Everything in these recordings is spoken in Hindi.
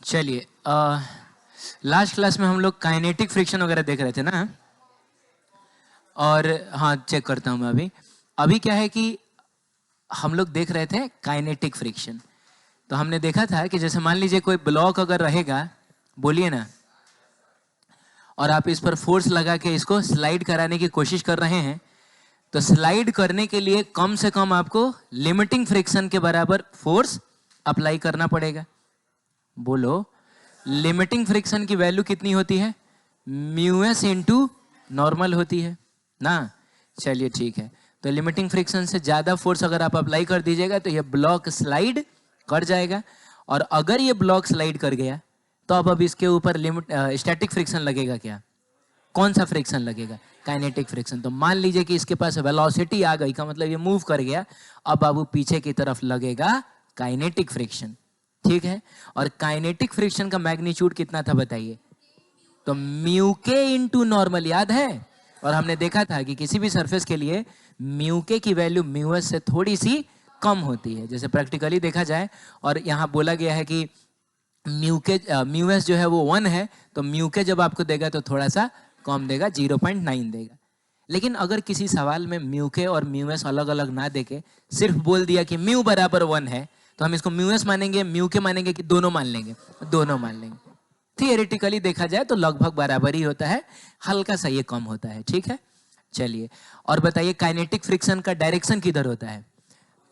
चलिए, लास्ट क्लास में हम लोग काइनेटिक फ्रिक्शन वगैरह देख रहे थे ना। और हाँ, चेक करता हूँ मैं अभी। अभी क्या है कि हम लोग देख रहे थे काइनेटिक फ्रिक्शन। तो हमने देखा था कि जैसे मान लीजिए कोई ब्लॉक अगर रहेगा, बोलिए ना, और आप इस पर फोर्स लगा के इसको स्लाइड कराने की कोशिश कर रहे हैं, तो स्लाइड करने के लिए कम से कम आपको लिमिटिंग फ्रिक्शन के बराबर फोर्स अप्लाई करना पड़ेगा। बोलो, लिमिटिंग फ्रिक्शन की वैल्यू कितनी होती है? म्यू एस इंटू नॉर्मल होती है ना। चलिए ठीक है, तो लिमिटिंग फ्रिक्शन से ज़्यादा फोर्स अगर आप अप्लाई कर दीजिएगा तो ये ब्लॉक स्लाइड कर जाएगा। और अगर ये ब्लॉक स्लाइड कर गया तो अब इसके ऊपर लिमिट स्टैटिक फ्रिक्शन लगेगा क्या? कौन सा फ्रिक्शन लगेगा? Kinetic friction. तो मान लीजिए कि इसके पास वेलोसिटी आ गई, का मतलब ये मूव कर गया, अब बाबू पीछे की तरफ लगेगा काइनेटिक फ्रिक्शन। ठीक है, और काइनेटिक फ्रिक्शन का मैग्नीट्यूड कितना था बताइए? तो म्यू के इंटू नॉर्मल, याद है? और हमने देखा था कि किसी भी सरफेस के लिए म्यू के की वैल्यू म्यू एस से थोड़ी सी कम होती है, जैसे प्रैक्टिकली देखा जाए। और यहाँ बोला गया है कि म्यू एस जो है वो 1 है, तो म्यू के जब आपको देगा तो थोड़ा सा कम देगा, 0.9 देगा। लेकिन अगर किसी सवाल में म्यू के और म्यू एस अलग अलग ना देके सिर्फ बोल दिया कि म्यू बराबर 1 है, तो हम इसको म्यू एस मानेंगे, म्यू के मानेंगे कि दोनों मान लेंगे? दोनों मान लेंगे। थियोरेटिकली देखा जाए तो लगभग बराबर ही होता है, हल्का सा ये कम होता है। ठीक है, चलिए और बताइए काइनेटिक फ्रिक्शन का डायरेक्शन किधर होता है?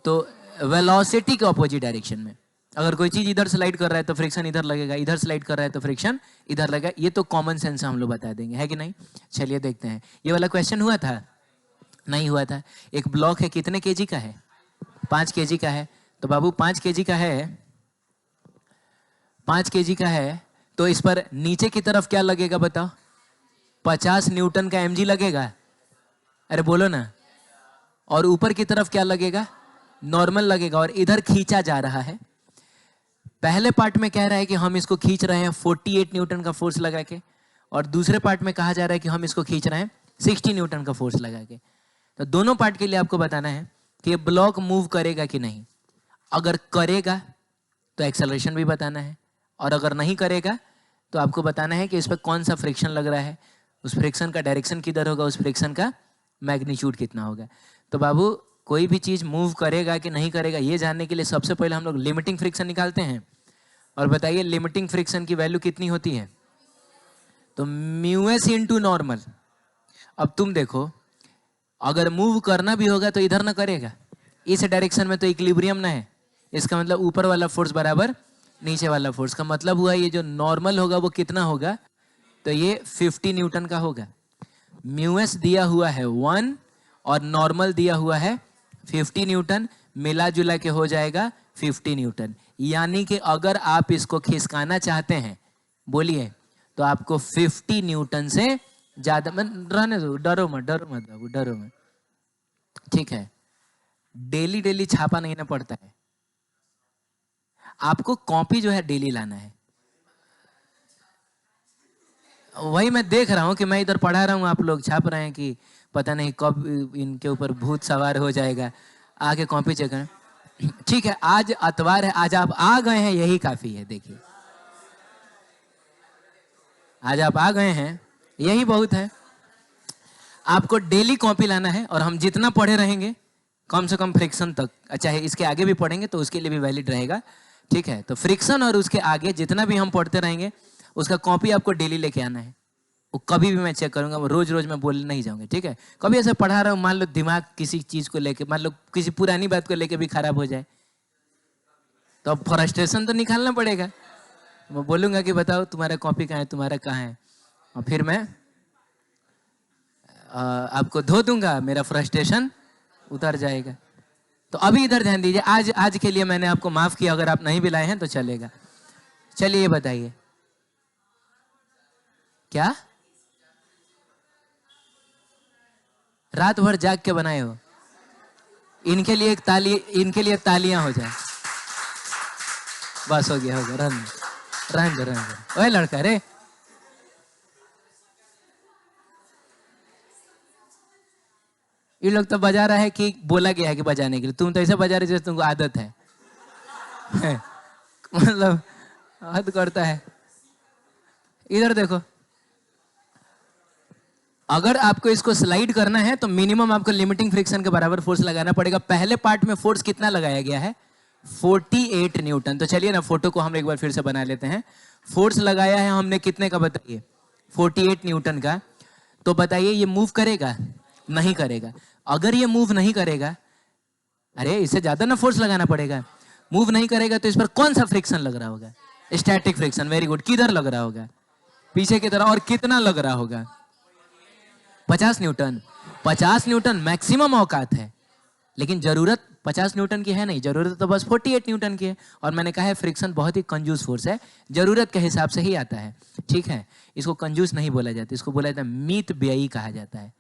तो वेलोसिटी के ऑपोजिट डायरेक्शन में। अगर कोई चीज इधर स्लाइड कर रहा है तो फ्रिक्शन इधर लगेगा, इधर स्लाइड कर रहा है तो फ्रिक्शन इधर लगेगा। ये तो कॉमन सेंस हम लोग बता देंगे, है कि नहीं? चलिए देखते हैं, ये वाला क्वेश्चन हुआ था? नहीं हुआ था। एक ब्लॉक है, कितने केजी का है? 5 केजी का है। तो बाबू 5 केजी का है, 5 केजी का है, तो इस पर नीचे की तरफ क्या लगेगा बताओ? 50 न्यूटन का mg लगेगा। अरे बोलो ना। और ऊपर की तरफ क्या लगेगा? नॉर्मल लगेगा। और इधर खींचा जा रहा है। पहले पार्ट में कह रहा है कि हम इसको खींच रहे हैं 48 न्यूटन का फोर्स लगा के, और दूसरे पार्ट में कहा जा रहा है कि हम इसको खींच रहे हैं 60 न्यूटन का फोर्स लगा के। तो दोनों पार्ट के लिए आपको बताना है कि ये ब्लॉक मूव करेगा कि नहीं। अगर करेगा तो एक्सेलरेशन भी बताना है, और अगर नहीं करेगा तो आपको बताना है कि इस पर कौन सा फ्रिक्शन लग रहा है, उस फ्रिक्शन का डायरेक्शन किधर होगा, उस फ्रिक्शन का मैग्नीट्यूड कितना होगा। तो बाबू कोई भी चीज मूव करेगा कि नहीं करेगा ये जानने के लिए सबसे पहले हम लोग लिमिटिंग फ्रिक्शन निकालते हैं। और बताइए लिमिटिंग फ्रिक्शन की वैल्यू कितनी होती है? तो म्यू एस इंटू नॉर्मल। अब तुम देखो, अगर मूव करना भी होगा तो इधर ना करेगा, इस डायरेक्शन में तो इक्विलिब्रियम ना है। इसका मतलब ऊपर वाला फोर्स बराबर नीचे वाला फोर्स, का मतलब हुआ ये जो नॉर्मल होगा वो कितना होगा? तो ये 50 न्यूटन का होगा। म्यू एस दिया हुआ है 1 और नॉर्मल दिया हुआ है 50 न्यूटन, मिला जुला के हो जाएगा 50 न्यूटन। यानी कि अगर आप इसको खिसकाना चाहते हैं, बोलिए, तो आपको 50 न्यूटन से ज्यादा, रहने दो, डरो मत, डरो मत बाबू, डरो मत। ठीक है, डेली डेली छापा नहीं ना पड़ता है, आपको कॉपी जो है डेली लाना है। वही मैं देख रहा हूँ कि मैं इधर पढ़ा रहा हूँ, आप लोग छाप रहे हैं कि पता नहीं कब इनके ऊपर भूत सवार हो जाएगा। आके कॉपी चेक करें। ठीक है, आज अतवार है, आज आप आ गए हैं, यही काफी है। देखिए, आज आप आ गए हैं, यही बहुत है। आपको डेली कॉपी लाना है, और हम जितना पढ़े रहेंगे कम से कम फ्रिक्शन तक, चाहे इसके आगे भी पढ़ेंगे तो उसके लिए भी वैलिड रहेगा। ठीक है, तो फ्रिक्शन और उसके आगे जितना भी हम पढ़ते रहेंगे उसका कॉपी आपको डेली लेके आना है। वो कभी भी मैं चेक करूंगा, वो रोज रोज मैं बोलने नहीं जाऊंगा। ठीक है, कभी ऐसे पढ़ा रहा हूँ, मान लो दिमाग किसी चीज को लेके, मान लो किसी पुरानी बात को लेके भी खराब हो जाए, तो अब फ्रस्ट्रेशन तो निकालना पड़ेगा। मैं बोलूंगा कि बताओ तुम्हारा कॉपी कहाँ है, तुम्हारा कहाँ है, और फिर मैं आपको धो दूंगा, मेरा फ्रस्ट्रेशन उतर जाएगा। तो अभी इधर ध्यान दीजिए, आज आज के लिए मैंने आपको माफ किया, अगर आप नहीं भी लाए हैं तो चलेगा। चलिए ये बताइए, क्या रात भर जाग के बनाए हो? इनके लिए एक ताली, इनके लिए तालियां हो जाए। बस हो गया, हो गया, रन रन रन। ओए लड़का रे, ये लोग तो बजा रहा है कि बोला गया है कि बजाने के लिए, तुम तो ऐसे बजा रहे जैसे तुमको आदत है। मतलब हद करता है। इधर देखो, अगर आपको इसको स्लाइड करना है तो मिनिमम आपको लिमिटिंग फ्रिक्शन के बराबर फोर्स लगाना पड़ेगा। पहले पार्ट में फोर्स कितना लगाया गया है? 48 न्यूटन। तो चलिए ना फोटो को हम एक बार फिर से बना लेते हैं। फोर्स लगाया है हमने कितने का बताइए? 48 न्यूटन का। तो बताइए ये मूव करेगा? नहीं करेगा। अगर ये मूव नहीं करेगा, अरे इससे ज्यादा ना फोर्स लगाना पड़ेगा। मूव नहीं करेगा तो इस पर कौन सा फ्रिक्शन लग रहा होगा? Static friction. Very good. किधर लग रहा होगा? पीछे की तरफ। और कितना लग रहा होगा? 50 न्यूटन। 50 न्यूटन मैक्सिमम औकात है, लेकिन जरूरत 50 न्यूटन की है नहीं, जरूरत तो बस 48 न्यूटन की है। और मैंने कहा है फ्रिक्शन बहुत ही कंजूस फोर्स है, जरूरत के हिसाब से ही आता है। ठीक है, इसको कंजूस नहीं बोला जाता, इसको बोला जाता है मित व्ययी कहा जाता है।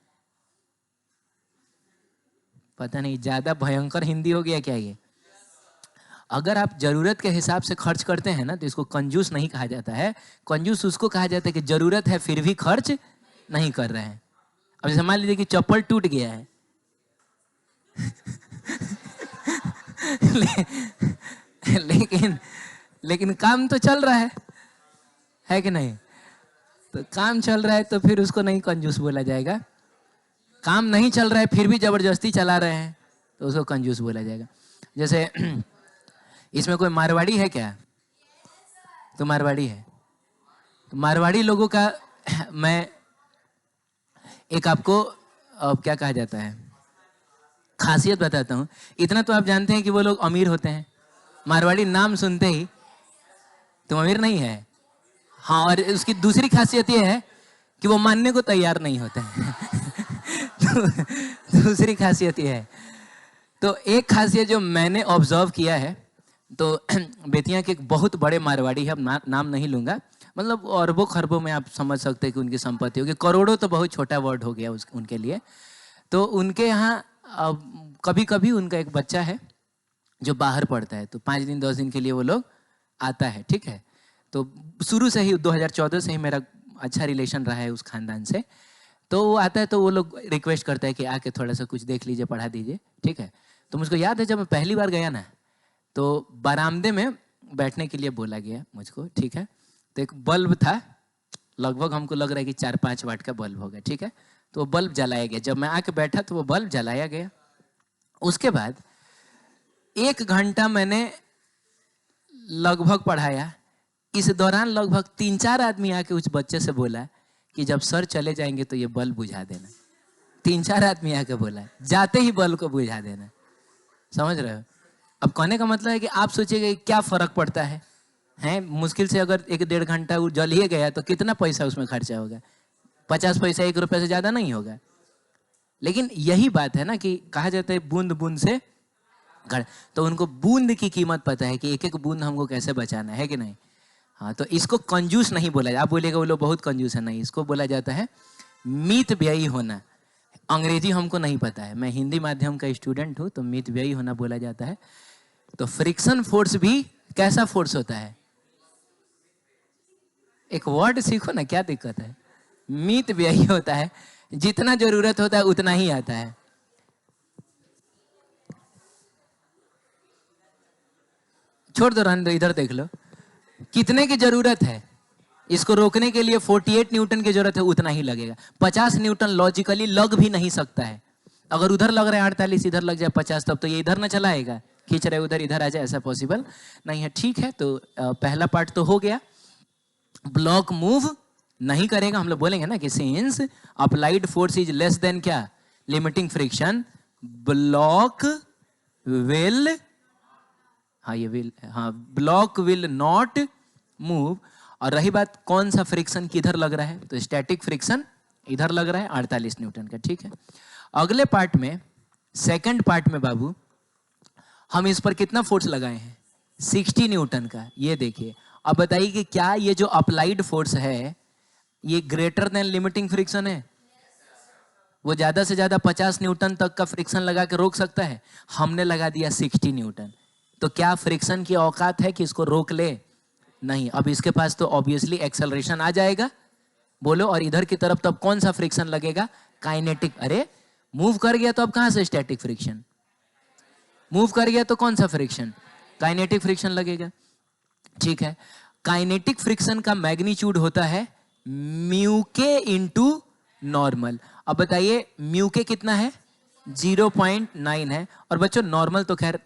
पता नहीं ज्यादा भयंकर हिंदी हो गया क्या ये? अगर आप जरूरत के हिसाब से खर्च करते हैं ना तो इसको कंजूस नहीं कहा जाता है। कंजूस उसको कहा जाता है कि जरूरत है फिर भी खर्च नहीं कर रहे हैं। अब जैसे मान लीजिए कि चप्पल टूट गया है लेकिन लेकिन काम तो चल रहा है कि नहीं? तो काम चल रहा है तो फिर उसको नहीं कंजूस बोला जाएगा। काम नहीं चल रहा है फिर भी जबरदस्ती चला रहे हैं तो उसको कंजूस बोला जाएगा। जैसे इसमें कोई मारवाड़ी है क्या? तो मारवाड़ी है, तो मारवाड़ी लोगों का मैं एक आपको क्या कहा जाता है खासियत बताता हूँ। इतना तो आप जानते हैं कि वो लोग अमीर होते हैं। मारवाड़ी नाम सुनते ही तुम अमीर नहीं है। हाँ, और उसकी दूसरी खासियत ये है कि वो मानने को तैयार नहीं होते हैं तो दूसरी खासियत ये है। तो एक खासियत जो मैंने ऑब्जर्व किया है, तो बेतिया के एक बहुत बड़े मारवाड़ी है, अब नाम नहीं लूंगा, मतलब अरबों खरबों में आप समझ सकते हैं कि उनकी संपत्ति होगी। करोड़ों तो बहुत छोटा वर्ड हो गया उनके लिए। तो उनके यहाँ कभी कभी उनका एक बच्चा है जो बाहर पढ़ता है, तो 5 दिन 10 दिन के लिए वो लोग आता है। ठीक है, तो शुरू से ही 2014 से ही मेरा अच्छा रिलेशन रहा है उस खानदान से। तो वो आता है तो वो लोग रिक्वेस्ट करता है कि आके थोड़ा सा कुछ देख लीजिए, पढ़ा दीजिए। ठीक है, तो मुझको याद है जब मैं पहली बार गया ना तो बरामदे में बैठने के लिए बोला गया मुझको। ठीक है, तो एक बल्ब था, लगभग हमको लग रहा है कि 4-5 वाट का बल्ब होगा। ठीक है, तो वो बल्ब जलाया गया। जब मैं आके बैठा तो वो बल्ब जलाया गया। उसके बाद 1 घंटा मैंने लगभग पढ़ाया। इस दौरान लगभग 3-4 आदमी आके उस बच्चे से बोला कि जब सर चले जाएंगे तो ये बल्ब बुझा देना। 3-4 आदमी आके बोला, जाते ही बल्ब को बुझा देना। समझ रहे हो? अब कहने का मतलब है कि आप सोचिएगा क्या फर्क पड़ता है। हैं, मुश्किल से अगर 1-1.5 घंटा वो जल ही गया तो कितना पैसा उसमें खर्चा होगा? 50 पैसा, 1 रुपये से ज्यादा नहीं होगा। लेकिन यही बात है ना कि कहा जाता है बूंद बूंद से घड़। तो उनको बूंद की कीमत पता है कि एक एक बूंद हमको कैसे बचाना है कि नहीं। हाँ, तो इसको कंजूस नहीं बोला जाता। आप बोलिएगा वो लोग बहुत कंजूस है, नहीं, इसको बोला जाता है मित व्ययी होना। अंग्रेजी हमको नहीं पता है, मैं हिंदी माध्यम का स्टूडेंट हूँ, तो मित व्ययी होना बोला जाता है। तो फ्रिक्शन फोर्स भी कैसा फोर्स होता है? एक वर्ड सीखो ना, क्या दिक्कत है? मित व्ययी होता है, जितना जरूरत होता है उतना ही आता है। छोड़ दो, रहने दो, इधर देख लो कितने की जरूरत है। इसको रोकने के लिए 48 न्यूटन की जरूरत है, उतना ही लगेगा। 50 न्यूटन लॉजिकली लग भी नहीं सकता है। अगर उधर लग रहा है 48, इधर लग जाए 50, तब तो ये इधर ना चला आएगा, खींच रहे उधर, इधर आ जाए, ऐसा पॉसिबल नहीं है। ठीक है, तो पहला पार्ट तो हो गया। ब्लॉक मूव नहीं करेगा, हम लोग बोलेंगे ना कि since applied force is less than क्या? लिमिटिंग फ्रिक्शन, ब्लॉक विल, हाँ ये विल, हाँ, ब्लॉक विल नॉट मूव। और रही बात कौन सा फ्रिक्शन किधर लग रहा है, तो स्टैटिक फ्रिक्शन इधर लग रहा है 48 न्यूटन का। ठीक है, अगले पार्ट में, सेकंड पार्ट में बाबू, हम इस पर कितना फोर्स लगाए हैं? 60 न्यूटन का। ये देखिए, अब बताइए कि क्या ये जो अप्लाइड फोर्स है ये ग्रेटर देन लिमिटिंग फ्रिक्शन है? वो ज्यादा से ज्यादा 50 न्यूटन तक का फ्रिक्शन लगा के रोक सकता है, हमने लगा दिया 60 न्यूटन। तो क्या फ्रिक्शन की औकात है कि इसको रोक ले? नहीं। अब इसके पास तो ऑब्वियसली एक्सेलरेशन आ जाएगा, बोलो, और इधर की तरफ तब कौन सा फ्रिक्शन लगेगा? काइनेटिक। अरे मूव कर गया तो अब कहां से स्टैटिक फ्रिक्शन? मूव कर गया तो कौन सा फ्रिक्शन? काइनेटिक फ्रिक्शन लगेगा। ठीक है, काइनेटिक फ्रिक्शन का मैग्नीट्यूड होता है म्यू के इंटू नॉर्मल। अब बताइए म्यू के कितना है, 0.9 है। और बच्चों नॉर्मल तो खैर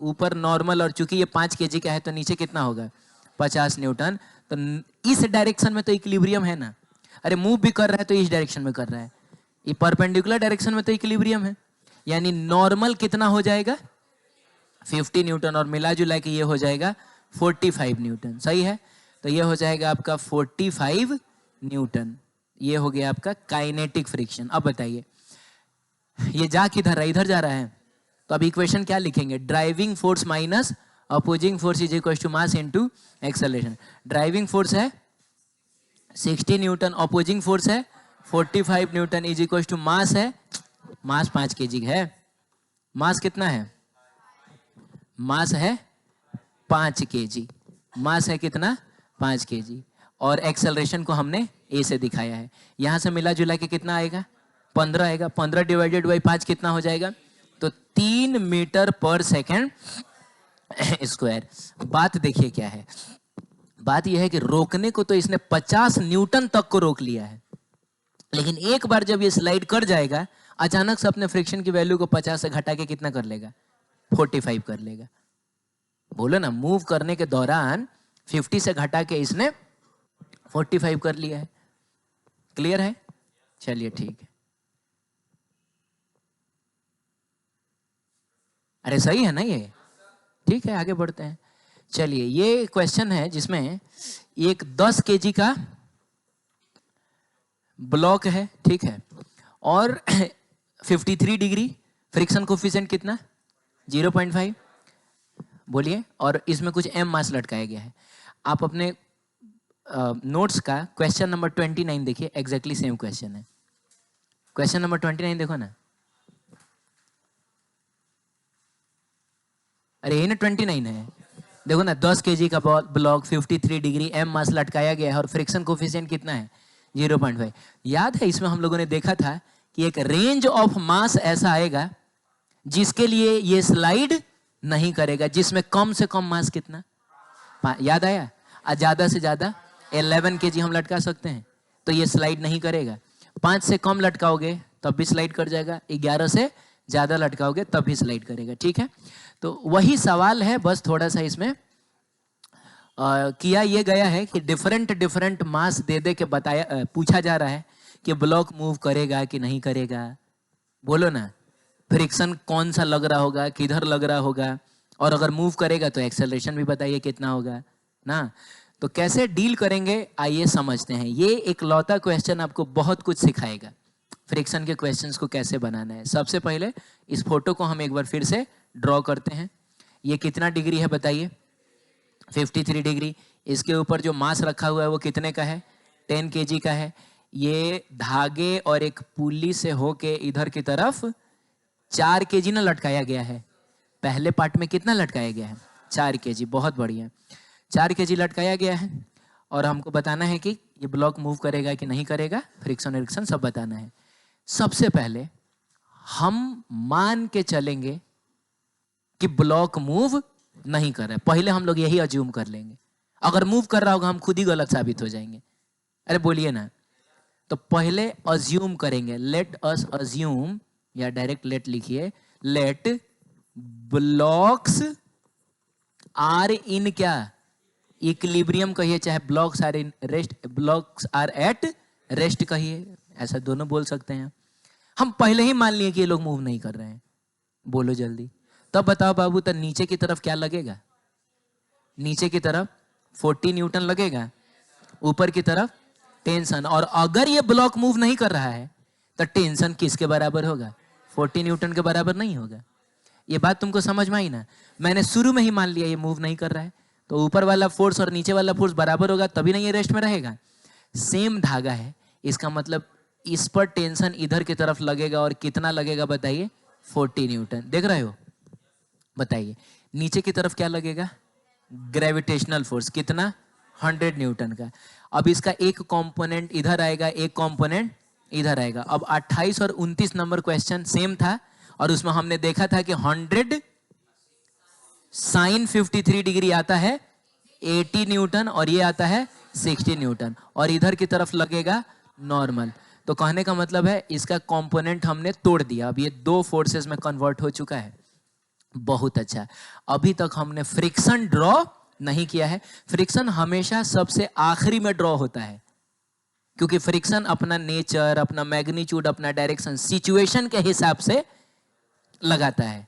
ऊपर नॉर्मल, और चूंकि ये 5 केजी का है तो नीचे कितना होगा, 50 न्यूटन। तो इस डायरेक्शन में तो इक्विलिब्रियम है ना, अरे मूव भी कर रहा है तो इस डायरेक्शन में कर रहा है, ये परपेंडिकुलर डायरेक्शन में तो इक्विलिब्रियम है। यानी नॉर्मल कितना हो जाएगा, 50 न्यूटन, और मिला जुला के ये हो जाएगा 45 न्यूटन। सही है, तो ये हो जाएगा आपका 45 न्यूटन। ये हो गया आपका काइनेटिक फ्रिक्शन। अब बताइए ये जा किधर रहा है, इधर जा रहा है, तो अब इक्वेशन क्या लिखेंगे, driving force minus opposing force is equal to mass into acceleration. Driving force है 60 न्यूटन, अपोजिंग फोर्स है 45 newton, is equal to mass है, मास 5 केजी है। मास कितना है, मास है 5 केजी, मास है कितना 5 केजी। और एक्सेलरेशन को हमने ए से दिखाया है। यहां से मिला जुला के कितना आएगा, 15 आएगा। 15 डिवाइडेड बाई 5 कितना हो जाएगा, तो 3 मीटर पर सेकेंड स्क्वायर। बात देखिए क्या है, बात यह है कि रोकने को तो इसने 50 न्यूटन तक को रोक लिया है, लेकिन एक बार जब ये स्लाइड कर जाएगा अचानक से अपने फ्रिक्शन की वैल्यू को 50 से घटा के कितना कर लेगा, 45 कर लेगा। बोलो ना, मूव करने के दौरान 50 से घटा के इसने 45 कर लिया है। क्लियर है, चलिए ठीक है। अरे सही है ना ये, ठीक है आगे बढ़ते हैं। चलिए ये क्वेश्चन है जिसमें एक 10 केजी का ब्लॉक है, ठीक है, और 53 डिग्री, फ्रिक्शन कोफिशिएंट कितना 0.5, बोलिए, और इसमें कुछ m मास लटकाया गया है। आप अपने नोट्स का क्वेश्चन नंबर 29 देखिए, एग्जैक्टली सेम क्वेश्चन है। क्वेश्चन नंबर 29 देखो ना, अरे ये ना 29 है, देखो ना 10 केजी का ब्लॉक 53 डिग्री, m मास लटकाया गया है और फ्रिक्शन कोफिशिएंट कितना है 0.5। याद है इसमें हम लोगों ने देखा था कि एक रेंज ऑफ मास ऐसा आएगा जिसके लिए ये स्लाइड नहीं करेगा, जिसमें कम से कम मास कितना, याद आया, ज्यादा से ज्यादा 11 केजी हम लटका सकते हैं, तो ये स्लाइड नहीं करेगा। 5 से कम लटकाओगे तब भी स्लाइड कर जाएगा, 11 से ज्यादा लटकाओगे तब भी स्लाइड करेगा, ठीक है। तो वही सवाल है, बस थोड़ा सा इसमें किया ये गया है कि डिफरेंट मास दे दे के बताया, पूछा जा रहा है कि ब्लॉक मूव करेगा कि नहीं करेगा। बोलो ना, फ्रिक्शन कौन सा लग रहा होगा, किधर लग रहा होगा, और अगर मूव करेगा तो एक्सेलरेशन भी बताइए कितना होगा ना। तो कैसे डील करेंगे आइए समझते हैं। ये एक लौता क्वेश्चन आपको बहुत कुछ सिखाएगा, फ्रिक्शन के क्वेश्चंस को कैसे बनाना है। सबसे पहले इस फोटो को हम एक बार फिर से ड्रॉ करते हैं। ये कितना डिग्री है बताइए, 53 डिग्री। इसके ऊपर जो मास रखा हुआ है वो कितने का है, 10 केजी का है। ये धागे और एक पुली से होके इधर की तरफ 4 केजी ना लटकाया गया है। पहले पार्ट में कितना लटकाया गया है, 4 केजी, बहुत बढ़िया, 4 केजी लटकाया गया है। और हमको बताना है कि ये ब्लॉक मूव करेगा कि नहीं करेगा, फ्रिक्शन रिक्शन सब बताना है। सबसे पहले हम मान के चलेंगे कि ब्लॉक मूव नहीं कर रहा है, पहले हम लोग यही अज्यूम कर लेंगे। अगर मूव कर रहा होगा हम खुद ही गलत साबित हो जाएंगे। अरे बोलिए ना, तो पहले अज्यूम करेंगे, लेट अस अज्यूम, या डायरेक्ट लेट लिखिए, लेट ब्लॉक्स आर इन क्या, इक्विलिब्रियम कहिए, चाहे blocks are in rest, blocks are at rest कहिए, ऐसा दोनों बोल सकते हैं। हम पहले ही मान लिए कि ये लोग मूव नहीं कर रहे हैं, बोलो जल्दी। तब बताओ बाबू, तो नीचे की तरफ क्या लगेगा, नीचे की तरफ 40 न्यूटन लगेगा, ऊपर की तरफ टेंशन। और अगर ये ब्लॉक मूव नहीं कर रहा है तो टेंशन किसके बराबर होगा, 40 न्यूटन के बराबर नहीं होगा। ये बात तुमको समझ में आई ना। मैंने शुरू में ही मान लिया ये मूव नहीं कर रहा है, तो ऊपर वाला फोर्स और नीचे वाला फोर्स बराबर होगा, तभी नहीं ये रेस्ट में रहेगा। सेम धागा है, इसका मतलब इस पर टेंशन इधर की तरफ लगेगा, और कितना लगेगा बताइए, 40 न्यूटन। देख रहे हो, बताइए नीचे की तरफ क्या लगेगा, ग्रेविटेशनल फोर्स कितना, 100 न्यूटन का। अब इसका एक कंपोनेंट इधर आएगा, एक कंपोनेंट इधर आएगा। अब 28 और 29 नंबर क्वेश्चन सेम था, और उसमें हमने देखा था कि 100 sin 53 डिग्री आता है 80 न्यूटन और ये आता है 60 न्यूटन और इधर की तरफ लगेगा नॉर्मल। तो कहने का मतलब है इसका कंपोनेंट हमने तोड़ दिया, अब ये दो फोर्सेस में कन्वर्ट हो चुका है। बहुत अच्छा। अभी तक हमने फ्रिक्शन ड्रॉ नहीं किया है। फ्रिक्शन हमेशा सबसे आखिरी में ड्रॉ होता है, क्योंकि फ्रिक्शन अपना नेचर, अपना मैग्नीट्यूड, अपना डायरेक्शन सिचुएशन के हिसाब से लगाता है।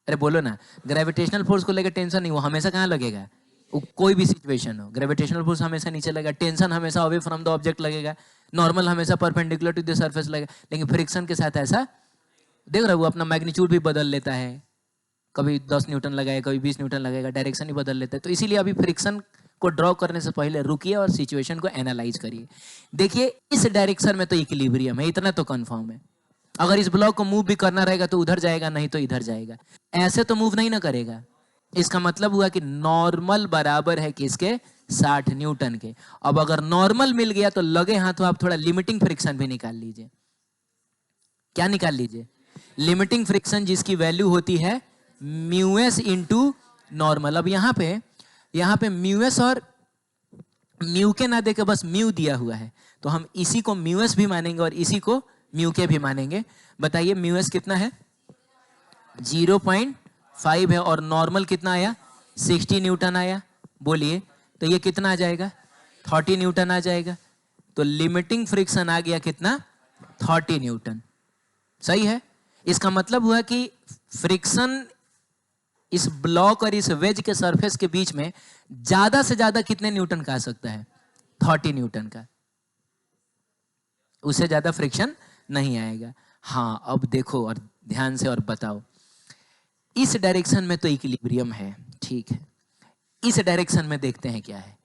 अरे बोलो ना, ग्रेविटेशनल फोर्स को लेकर टेंशन नहीं, वो हमेशा कहाँ लगेगा, कोई भी सिचुएशन हो। ग्रेविटेशनल फोर्स हमेशा नीचे लगेगा, टेंशन हमेशा अवे फ्रॉम द ऑब्जेक्ट लगेगा, नॉर्मल हमेशा परपेंडिकुलर टू द सरफेस लगेगा। लेकिन फ्रिक्शन के साथ ऐसा देख रहे हो, वो अपना मैग्नीट्यूड भी बदल लेता है, कभी 10 न्यूटन लगाएगा, कभी 20 न्यूटन लगाएगा, डायरेक्शन ही बदल लेता है। तो इसीलिए अभी फ्रिक्शन को ड्रॉ करने से पहले रुकिए और सिचुएशन को एनालाइज करिए। देखिए इस डायरेक्शन में तो इक्विलिब्रियम है, इतना तो कंफर्म है। अगर इस ब्लॉक को मूव भी करना रहेगा तो उधर जाएगा, नहीं तो इधर जाएगा, ऐसे तो मूव नहीं ना करेगा। इसका मतलब हुआ कि नॉर्मल बराबर है किसके, 60 न्यूटन के। अब अगर नॉर्मल मिल गया तो लगे हाथों आप थोड़ा लिमिटिंग फ्रिक्शन भी निकाल लीजिए। क्या निकाल लीजिए, लिमिटिंग फ्रिक्शन, जिसकी वैल्यू होती है म्यूएस इंटू नॉर्मल। अब यहाँ पे म्यूएस और म्यू के ना देके बस म्यू दिया हुआ है, तो हम इसी को म्यूएस भी मानेंगे और इसी को म्यू के भी मानेंगे। बताइए म्यूएस कितना है, 0.5 है और नॉर्मल कितना आया, 60 न्यूटन आया। बोलिए तो ये कितना आ जाएगा, 30 न्यूटन आ जाएगा। तो लिमिटिंग फ्रिक्शन आ गया कितना, 30 न्यूटन। सही है। इसका मतलब हुआ कि फ्रिक्शन इस ब्लॉक और इस वेज के सरफेस के बीच में ज्यादा से ज्यादा कितने न्यूटन का आ सकता है, 30 न्यूटन का, उससे ज्यादा फ्रिक्शन नहीं आएगा। हाँ अब देखो और ध्यान से और बताओ, इस डायरेक्शन में तो इक्विलिब्रियम है, ठीक है। इस डायरेक्शन में देखते हैं क्या है,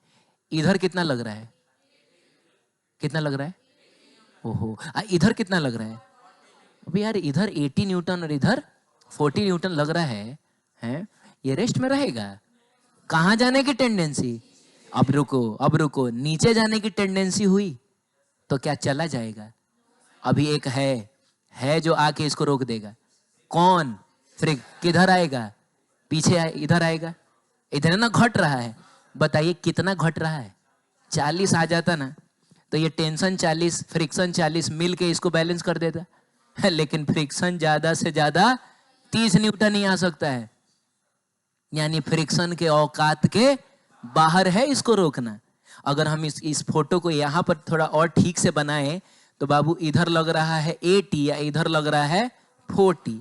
इधर कितना लग रहा है, कितना लग रहा है, ओहो इधर कितना लग रहा है। अभी यार इधर 80 न्यूटन और इधर 40 न्यूटन लग रहा है, ये रेस्ट में रहेगा। कहां जाने की टेंडेंसी, अब रुको, नीचे जाने की टेंडेंसी हुई तो क्या चला जाएगा। अभी एक है जो आके इसको रोक देगा। कौन, फ्रिक किधर आएगा, पीछे इधर आएगा। इधर ना घट रहा है, बताइए कितना घट रहा है, 40 आ जाता ना तो ये टेंशन 40 फ्रिक्शन 40 मिल के इसको बैलेंस कर देता। लेकिन फ्रिक्शन ज्यादा से ज्यादा 30 न्यूटन ही आ सकता है, यानी फ्रिक्शन के औकात के बाहर है इसको रोकना। अगर हम इस फोटो को यहां पर थोड़ा और ठीक से बनाएं तो बाबू इधर लग रहा है 80 या इधर लग रहा है 40,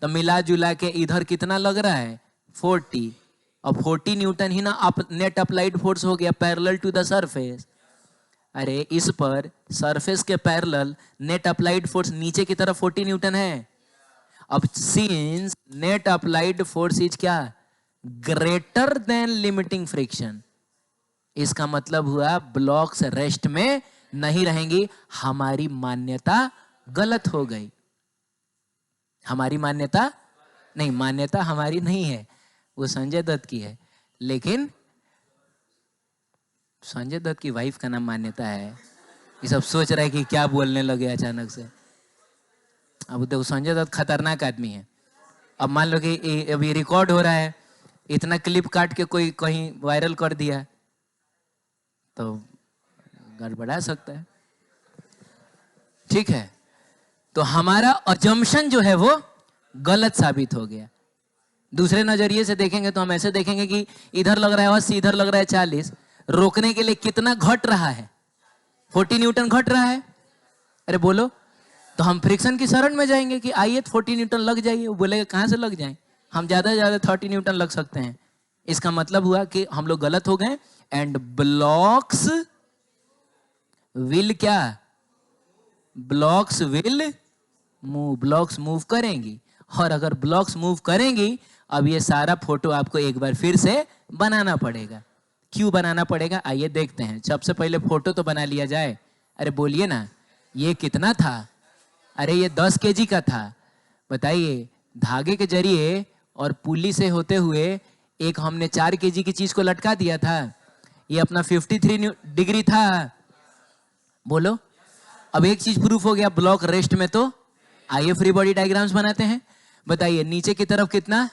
तो मिला जुला के इधर कितना लग रहा है 40। अब 40 न्यूटन ही ना नेट अप्लाइड फोर्स हो गया पैरेलल टू द सरफेस। अरे इस पर सरफेस के पैरेलल नेट अप्लाइड फोर्स नीचे की तरफ 40 न्यूटन है। अब since net applied force is क्या, ग्रेटर देन लिमिटिंग फ्रिक्शन, इसका मतलब हुआ ब्लॉक्स रेस्ट में नहीं रहेंगी। हमारी मान्यता गलत हो गई, हमारी मान्यता नहीं, मान्यता हमारी नहीं है, वो संजय दत्त की है। लेकिन संजय दत्त की वाइफ का नाम मान्यता है। ये सब सोच रहा है कि क्या बोलने लगे अचानक से। अब देखो संजय दत्त खतरनाक आदमी है। अब मान लो कि अभी रिकॉर्ड हो रहा है, इतना क्लिप काट के कोई कहीं वायरल कर दिया तो गड़बड़ा सकता है, ठीक है। तो हमारा अजम्पशन जो है वो गलत साबित हो गया। दूसरे नजरिए से देखेंगे तो हम ऐसे देखेंगे कि इधर लग रहा है 80, इधर लग रहा है 40, रोकने के लिए कितना घट रहा है, 40 न्यूटन घट रहा है। अरे बोलो, तो हम फ्रिक्शन की शरण में जाएंगे कि आइए 40 न्यूटन लग जाइए। वो बोलेगा कहां से लग जाए, हम ज्यादा से ज्यादा 30 न्यूटन लग सकते हैं। इसका मतलब हुआ कि हम लोग गलत हो गए। एंड ब्लॉक्स विल क्या, blocks will move, blocks move करेंगी। और अगर ब्लॉक्स मूव करेंगी, अब ये सारा फोटो आपको एक बार फिर से बनाना पड़ेगा। क्यों बनाना पड़ेगा, आइए देखते हैं। सबसे पहले फोटो तो बना लिया जाए। अरे बोलिए ना, ये कितना था, अरे ये 10 केजी का था। बताइए, धागे के जरिए और पुली से होते हुए एक हमने 4 केजी की चीज को लटका दिया था। ये अपना 53 डिग्री था। बोलो, अब एक चीज प्रूफ हो गया, ब्लॉक रेस्ट में। तो आइए फ्री बॉडी डायग्राम्स बनाते हैं। बताइए, नीचे की तरफ कितना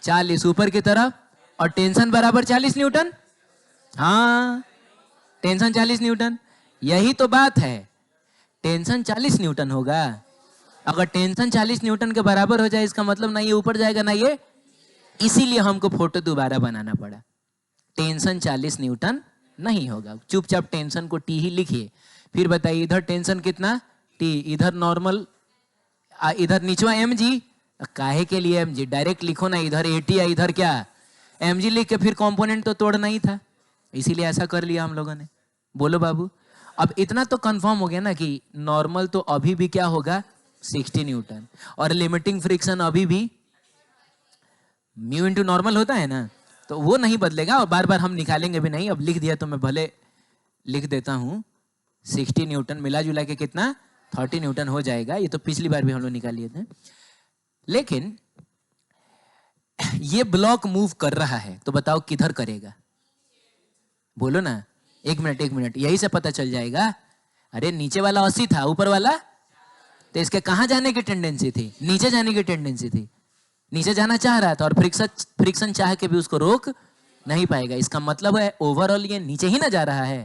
40, ऊपर की तरफ, और टेंशन बराबर 40 न्यूटन। हाँ, टेंशन 40 न्यूटन। यही तो बात है, टेंशन 40 न्यूटन होगा। अगर टेंशन 40 न्यूटन के बराबर हो जाए इसका मतलब ना ये ऊपर जाएगा ना ये, इसीलिए हमको फोटो दोबारा बनाना पड़ा। टेंशन 40 न्यूटन नहीं होगा, चुपचाप टेंशन को टी ही लिखिए। फिर बताइए इधर टेंशन कितना, टी, इधर नॉर्मल, इधर नीचवा एम जी, काहे के लिए एम जी, डायरेक्ट लिखो ना, इधर एटी या इधर क्या एम जी लिख के फिर कंपोनेंट तो तोड़ना ही था, इसीलिए ऐसा कर लिया हम लोगों ने। बोलो बाबू, अब इतना तो कंफर्म हो गया ना कि नॉर्मल तो अभी भी क्या होगा 60 न्यूटन, और लिमिटिंग फ्रिक्शन अभी भी म्यू इंटू नॉर्मल होता है ना, तो वो नहीं बदलेगा और बार बार हम निकालेंगे भी नहीं। अब लिख दिया तो मैं भले लिख देता हूं 60 न्यूटन मिला जुला के कितना 30 न्यूटन हो जाएगा। ये तो पिछली बार भी हम लोग निकाल लिए थे। लेकिन ये ब्लॉक मूव कर रहा है तो बताओ किधर करेगा, बोलो ना। एक मिनट, यही से पता चल जाएगा। अरे नीचे वाला 80 था, ऊपर वाला, तो इसके कहां जाने की टेंडेंसी थी, नीचे जाने की टेंडेंसी थी, नीचे जाना चाह रहा था और फ्रिक्शन चाह के भी उसको रोक नहीं पाएगा। इसका मतलब है ओवरऑल ये नीचे ही ना जा रहा है,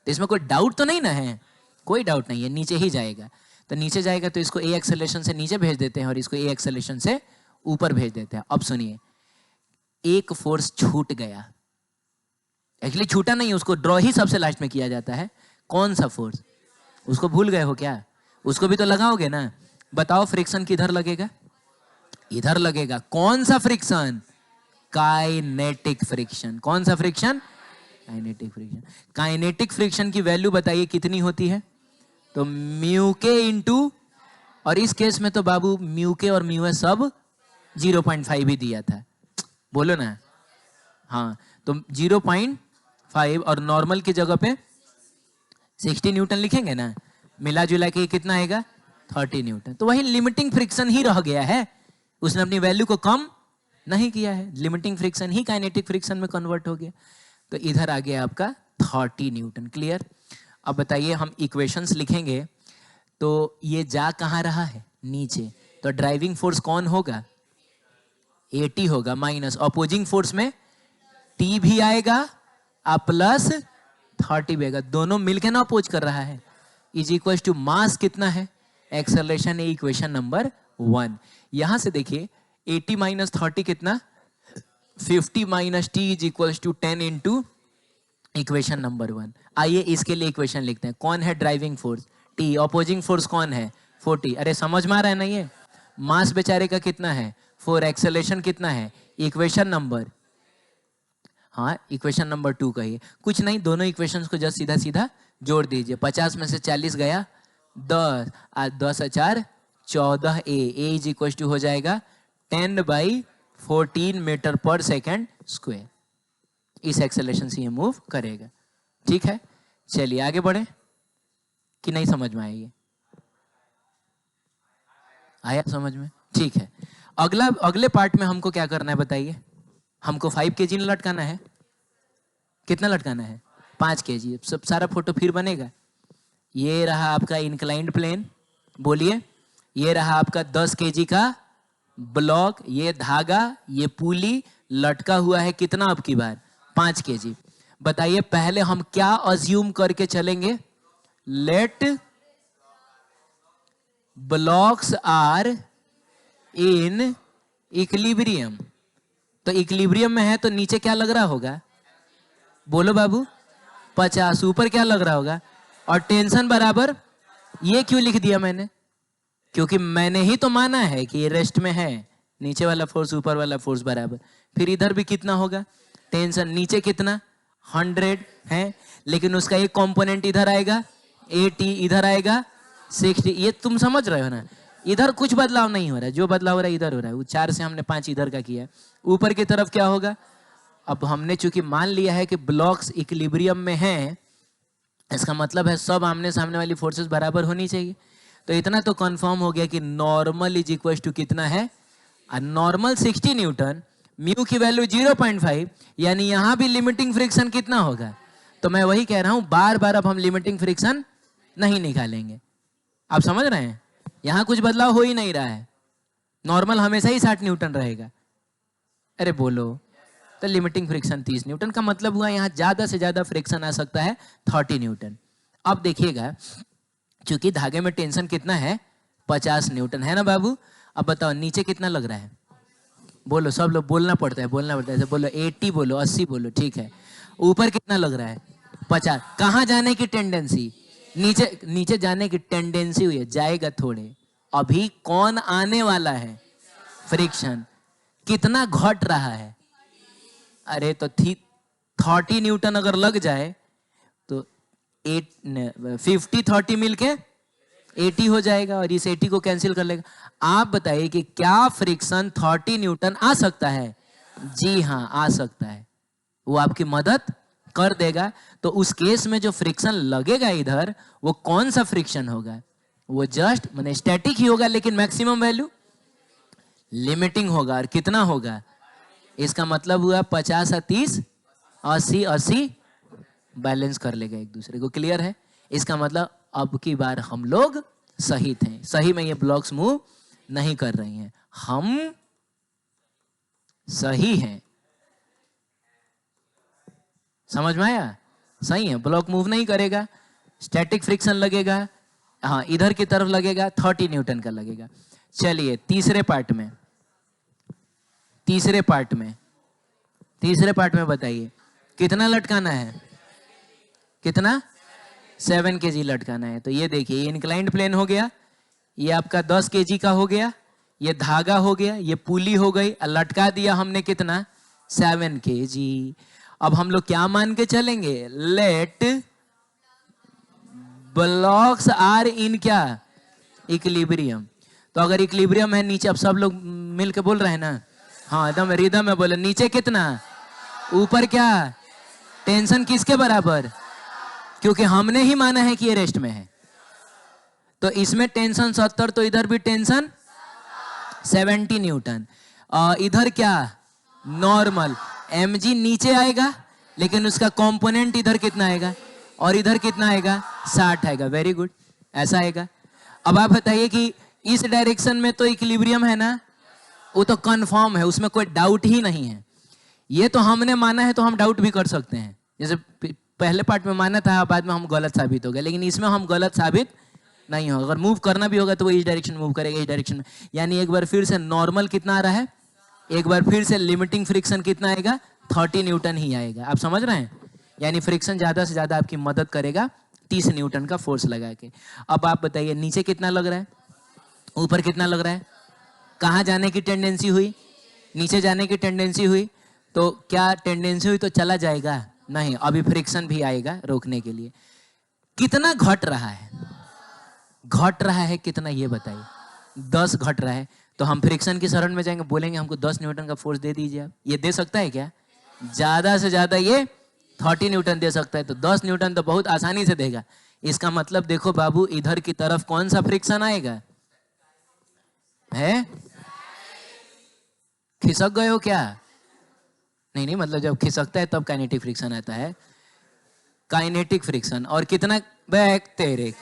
तो इसमें कोई डाउट तो नहीं ना है, कोई डाउट नहीं है, नीचे ही जाएगा। तो नीचे जाएगा तो इसको ए एक्सेलरेशन से नीचे भेज देते हैं और इसको ए एक्सेलरेशन से ऊपर भेज देते हैं। अब सुनिए, एक फोर्स छूट गया, एक्चुअली छूटा नहीं, उसको ड्रॉ ही सबसे लास्ट में किया जाता है। कौन सा फोर्स, उसको भूल गए हो क्या, उसको भी तो लगाओगे ना। बताओ फ्रिक्शन किधर लगेगा, इधर लगेगा। कौन सा फ्रिक्शन, काइनेटिक फ्रिक्शन। कौन सा friction, kinetic friction. Kinetic friction की वैल्यू बताइए कितनी होती है, तो म्यू के इंटू, और इस केस में तो बाबू म्यू के और म्यू एस सब 0.5 ही दिया था, बोलो ना। हाँ, तो 0.5 और नॉर्मल की जगह पे 60 न्यूटन लिखेंगे ना, मिला जुला के कितना आएगा 30 न्यूटन। तो वही लिमिटिंग फ्रिक्शन ही रह गया है, उसने अपनी वैल्यू को कम नहीं किया है, लिमिटिंग फ्रिक्शन ही काइनेटिक फ्रिक्शन में कन्वर्ट हो गया। तो इधर आ गया आपका 30 न्यूटन। क्लियर। अब बताइए हम इक्वेशंस लिखेंगे, तो ये जा कहाँ रहा है, नीचे, तो ड्राइविंग फोर्स कौन होगा, 80 होगा, माइनस अपोजिंग फोर्स में टी भी आएगा और प्लस 30 भी आएगा, दोनों मिलकर ना अपोज कर रहा है, इज इक्वल टू मास कितना है, एक्सेलरेशन है, इक्वेशन नंबर 1। यहां से देखिए 80 माइनस 30 कितना, 50 minus T is equal to 10 into equation number 1। आइए इसके लिए इक्वेशन लिखते हैं। कौन है driving force, T, opposing force कौन है 40। अरे समझ में आ रहा है ना, ये मास बेचारे का कितना है 4, एक्सेलरेशन कितना है, इक्वेशन नंबर, हाँ इक्वेशन नंबर 2 कहिए। कुछ नहीं, दोनों इक्वेशंस को जस्ट सीधा सीधा जोड़ दीजिए। 50 में से 40 गया 10, 10 4 14, ए इज इक्वल टू हो जाएगा 10/14 मीटर पर सेकेंड स्क्वायर। इस एक्सेलरेशन से ये मूव करेगा। ठीक है, चलिए आगे बढ़े कि नहीं समझ में आएगी, आया समझ में, ठीक है। अगले पार्ट में हमको क्या करना है बताइए, हमको 5 kg लटकाना है। कितना लटकाना है, 5 kg। सब सारा फोटो फिर बनेगा। ये रहा आपका इंक्लाइंड प्लेन, बोलिए, ये रहा आपका 10 kg का ब्लॉक, ये धागा, ये पुली लटका हुआ है कितना अब की बार 5 kg। बताइए पहले हम क्या अज्यूम करके चलेंगे, let blocks are in equilibrium. तो इक्विलिब्रियम में है तो नीचे क्या लग रहा होगा, बोलो बाबू 50, ऊपर क्या लग रहा होगा, और टेंशन बराबर, ये क्यों लिख दिया मैंने, क्योंकि मैंने ही तो माना है कि ये रेस्ट में है, नीचे वाला फोर्स ऊपर वाला फोर्स बराबर। फिर इधर भी कितना होगा, टेंशन नीचे कितना 100 है, लेकिन उसका एक कंपोनेंट इधर आएगा 80, इधर आएगा 60। ये तुम समझ रहे हो ना, इधर कुछ बदलाव नहीं हो रहा है, जो बदलाव हो रहा है इधर हो रहा है। वो 4 से हमने 5 इधर का किया। ऊपर की तरफ क्या होगा, अब हमने चूंकि मान लिया है कि ब्लॉक्स इक्विलिब्रियम में हैं, इसका मतलब है सब आमने सामने वाली फोर्सेस बराबर होनी चाहिए। तो इतना तो कंफर्म हो गया कि नॉर्मल इज इक्वल टू कितना है, नॉर्मल 60 न्यूटन, म्यू की वैल्यू 0.5, यानी यहां भी लिमिटिंग फ्रिक्शन कितना होगा। तो मैं वही कह रहा हूं, बार बार अब हम लिमिटिंग फ्रिक्शन नहीं निकालेंगे। आप समझ रहे हैं, यहां कुछ बदलाव हो ही नहीं रहा है, नॉर्मल हमेशा ही 60 न्यूटन रहेगा। अरे बोलो, तो लिमिटिंग फ्रिक्शन 30 न्यूटन का मतलब हुआ यहाँ ज्यादा से ज्यादा फ्रिक्शन आ सकता है 30 न्यूटन। अब देखिएगा, चूंकि धागे में टेंशन कितना है 50 न्यूटन है ना बाबू। अब बताओ नीचे कितना लग रहा है, बोलो, सब लोग बोलना पड़ता है, बोलना पड़ता है, ऐसे बोलो 80 बोलो, 80 बोलो, ठीक है। ऊपर कितना लग रहा है 50। कहाँ जाने की टेंडेंसी, नीचे, नीचे जाने की टेंडेंसी हुई है, जाएगा थोड़े। अभी कौन आने वाला है, फ्रिक्शन। कितना घट रहा है, अरे तो 30 न्यूटन अगर लग जाए तो 50-30 मिलके 80 हो जाएगा और इस 80 को कैंसिल कर लेगा। आप बताइए कि क्या फ्रिक्शन 30 न्यूटन आ सकता है? जी हाँ आ सकता है, वो आपकी मदद कर देगा। तो उस केस में जो फ्रिक्शन लगेगा इधर, वो कौन सा फ्रिक्शन होगा? वो जस्ट माने स्टैटिक ही होगा, लेकिन मैक्सिमम वैल्यू लिमिटिंग होगा। और कितना होगा? इसका मतलब हुआ 50 और 30, 80 80 बैलेंस कर लेगा एक दूसरे को। क्लियर है? इसका मतलब अब की बार हम लोग सही थे, सही में ये ब्लॉक्स मूव नहीं कर रही हैं, हम सही हैं। समझ में आया? सही है, ब्लॉक मूव नहीं करेगा, स्टैटिक फ्रिक्शन लगेगा, हाँ इधर की तरफ लगेगा, 30 न्यूटन का लगेगा। चलिए तीसरे पार्ट में, तीसरे पार्ट में बताइए कितना लटकाना है? कितना? 7 kg लटकाना है। तो ये देखिए, ये इंक्लाइंड प्लेन हो गया, ये आपका 10 kg का हो गया, ये धागा हो गया, ये पुली हो गई, लटका दिया हमने कितना? 7 kg। अब हम लोग क्या मान के चलेंगे? लेट ब्लॉक्स आर इन क्या? इक्विलिब्रियम। तो अगर इक्विलिब्रियम है नीचे, अब सब लोग मिलके बोल रहे हैं ना, हाँ एकदम रिदम में बोले, नीचे कितना, ऊपर क्या? टेंशन किसके बराबर? क्योंकि हमने ही माना है कि ये रेस्ट में है, तो इसमें टेंशन 70, तो इधर भी टेंशन 70 न्यूटन। इधर क्या? नॉर्मल। mg नीचे आएगा, लेकिन उसका कंपोनेंट इधर कितना आएगा, और इधर कितना आएगा? 60 आएगा। वेरी गुड, ऐसा आएगा। अब आप बताइए कि इस डायरेक्शन में तो इक्विलिब्रियम है ना, वो तो कंफर्म है, उसमें कोई डाउट ही नहीं है। ये तो हमने माना है, तो हम डाउट भी कर सकते हैं, जैसे पहले पार्ट में माना था, बाद में हम गलत साबित हो गए, लेकिन इसमें हम गलत साबित नहीं होगा। अगर मूव करना भी होगा तो वो इस डायरेक्शन मूव करेगा, इस डायरेक्शन में। यानी एक बार फिर से नॉर्मल कितना आ रहा है, एक बार फिर से लिमिटिंग फ्रिक्शन कितना आएगा? 30 न्यूटन ही आएगा। आप समझ रहे हैं? यानी फ्रिक्शन ज्यादा से ज्यादा आपकी मदद करेगा 30 न्यूटन का फोर्स लगा के। अब आप बताइए नीचे कितना लग रहा है, ऊपर कितना लग रहा है? कहाँ जाने की टेंडेंसी हुई? नीचे जाने की टेंडेंसी हुई। तो क्या टेंडेंसी हुई तो चला जाएगा? नहीं, अभी फ्रिक्शन भी आएगा रोकने के लिए। कितना घट रहा है? घट रहा है कितना ये बताइए? 10 घट रहा है। तो हम फ्रिक्शन की शरण में जाएंगे, बोलेंगे हमको 10 न्यूटन का फोर्स दे दीजिए आप। ये दे सकता है क्या? ज्यादा से ज्यादा ये 30 न्यूटन दे सकता है, तो 10 न्यूटन तो बहुत आसानी से देगा। इसका मतलब देखो बाबू, इधर की तरफ कौन सा फ्रिक्शन आएगा? है? खिसक गए हो क्या? नहीं नहीं, मतलब जब खिसकता है तब काइनेटिक फ्रिक्शन आता है, काइनेटिक फ्रिक्शन। और कितना बैक तेरे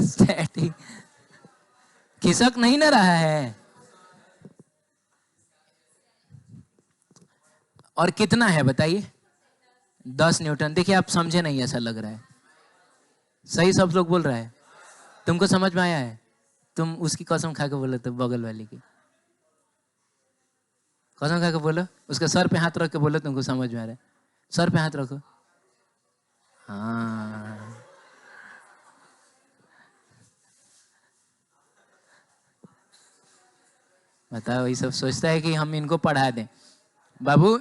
स्टैटिक, खिसक नहीं ना रहा है। और कितना है बताइए? 10 न्यूटन। देखिए आप समझे नहीं, ऐसा लग रहा है। सही सब लोग बोल रहा है, तुमको समझ में आया है? तुम उसकी कसम खा के बोलो, तो बगल वाले की कसम खा के बोलो, उसके सर पे हाथ रख के बोलो तुमको समझ में आ रहा है। सर पे हाथ रखो, हाँ। बताओ, ये सब सोचता है कि हम इनको पढ़ा दें। बाबू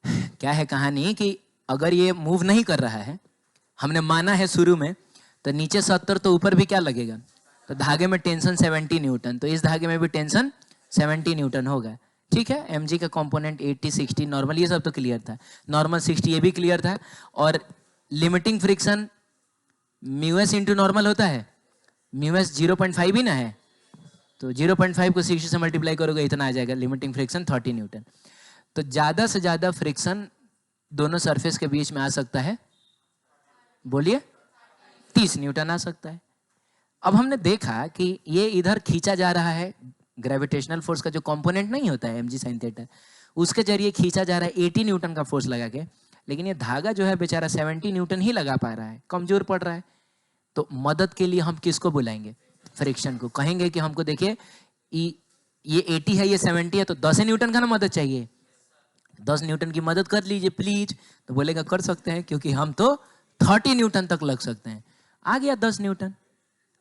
क्या है कहानी कि अगर ये मूव नहीं कर रहा है, हमने माना है शुरू में, तो नीचे 70 तो ऊपर भी क्या लगेगा? तो धागे में टेंशन 70 न्यूटन, तो इस धागे में भी टेंशन 70 न्यूटन होगा। ठीक है, mg का कंपोनेंट 80 60 नॉर्मल, ये सब तो क्लियर था। नॉर्मल 60 ये भी क्लियर था। और limiting friction mu s into normal होता है, म्यूएस 0.5 ही ना है, तो 0.5 को 60 से मल्टीप्लाई करोगे इतना आ जाएगा। Limiting friction 30 Newton. तो ज्यादा से ज्यादा फ्रिक्शन दोनों सरफेस के बीच में आ सकता है, बोलिए 30 न्यूटन आ सकता है। अब हमने देखा कि ये इधर खींचा जा रहा है, ग्रेविटेशनल फोर्स का जो कंपोनेंट नहीं होता है mg sin थीटा, उसके जरिए खींचा जा रहा है 80 न्यूटन का फोर्स लगा के, लेकिन ये धागा जो है बेचारा 70 न्यूटन ही लगा पा रहा है, कमजोर पड़ रहा है। तो मदद के लिए हम किसको बुलाएंगे? फ्रिक्शन को। कहेंगे कि हमको देखिए ये 80 है, ये 70 है, तो 10 न्यूटन का ना मदद चाहिए, 10 न्यूटन की मदद कर लीजिए प्लीज। तो बोलेगा कर सकते हैं, क्योंकि हम तो 30 न्यूटन तक लग सकते हैं। आ गया 10 न्यूटन,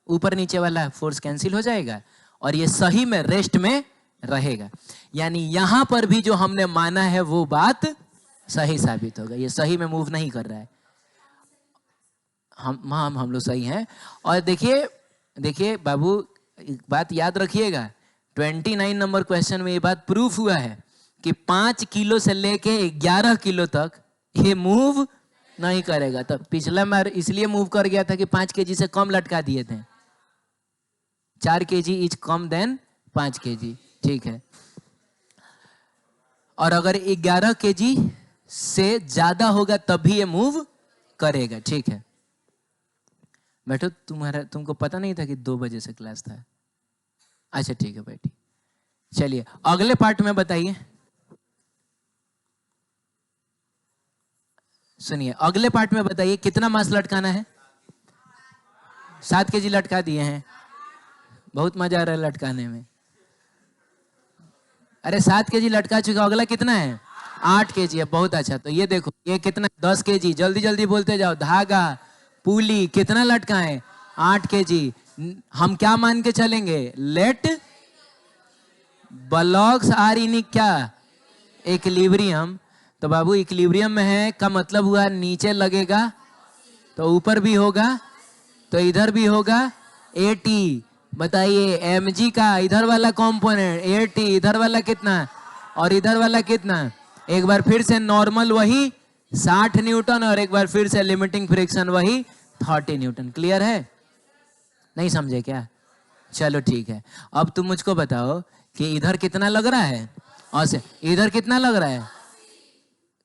ऊपर नीचे वाला फोर्स कैंसिल हो जाएगा और ये सही में रेस्ट में रहेगा। यानी यहां पर भी जो हमने माना है वो बात सही साबित होगा। ये सही में मूव नहीं कर रहा है, हम लोग सही हैं। और देखिए देखिए बाबू, एक बात याद रखिएगा, 29 नंबर क्वेश्चन में ये बात प्रूफ हुआ है कि 5 किलो से लेके 11 किलो तक ये मूव नहीं करेगा। तो पिछला बार इसलिए मूव कर गया था कि 5 केजी से कम लटका दिए थे, 4 केजी इज कम देन 5 केजी, ठीक है। और अगर 11 केजी से ज्यादा होगा तभी ये मूव करेगा, ठीक है। बैठो, तुमको पता नहीं था कि 2 बजे से क्लास था? अच्छा ठीक है बैठी। चलिए अगले पार्ट में बताइए, सुनिए अगले पार्ट में बताइए कितना मास लटकाना है? 7 केजी लटका दिए हैं, बहुत मजा आ रहा है लटकाने में। अरे 7 केजी लटका चुका, अगला कितना है? 8 केजी है, बहुत अच्छा। तो ये देखो ये कितना? 10 केजी, जल्दी जल्दी बोलते जाओ। धागा पुली कितना लटकाएं? 8 केजी। हम क्या मान के चलेंगे? लेट ब्लॉक्स आर इन क्या? इक्विलिब्रियम। तो बाबू इक्विलिब्रियम में है का मतलब हुआ नीचे लगेगा तो ऊपर भी होगा, तो इधर भी होगा 80। बताइए mg का इधर वाला कंपोनेंट 80, इधर वाला कितना और इधर वाला कितना? एक बार फिर से नॉर्मल वही 60 न्यूटन और एक बार फिर से लिमिटिंग फ्रिक्शन वही 30 न्यूटन। क्लियर है? नहीं समझे क्या? चलो ठीक है। अब तुम मुझको बताओ कि इधर कितना लग रहा है और से इधर कितना लग रहा है?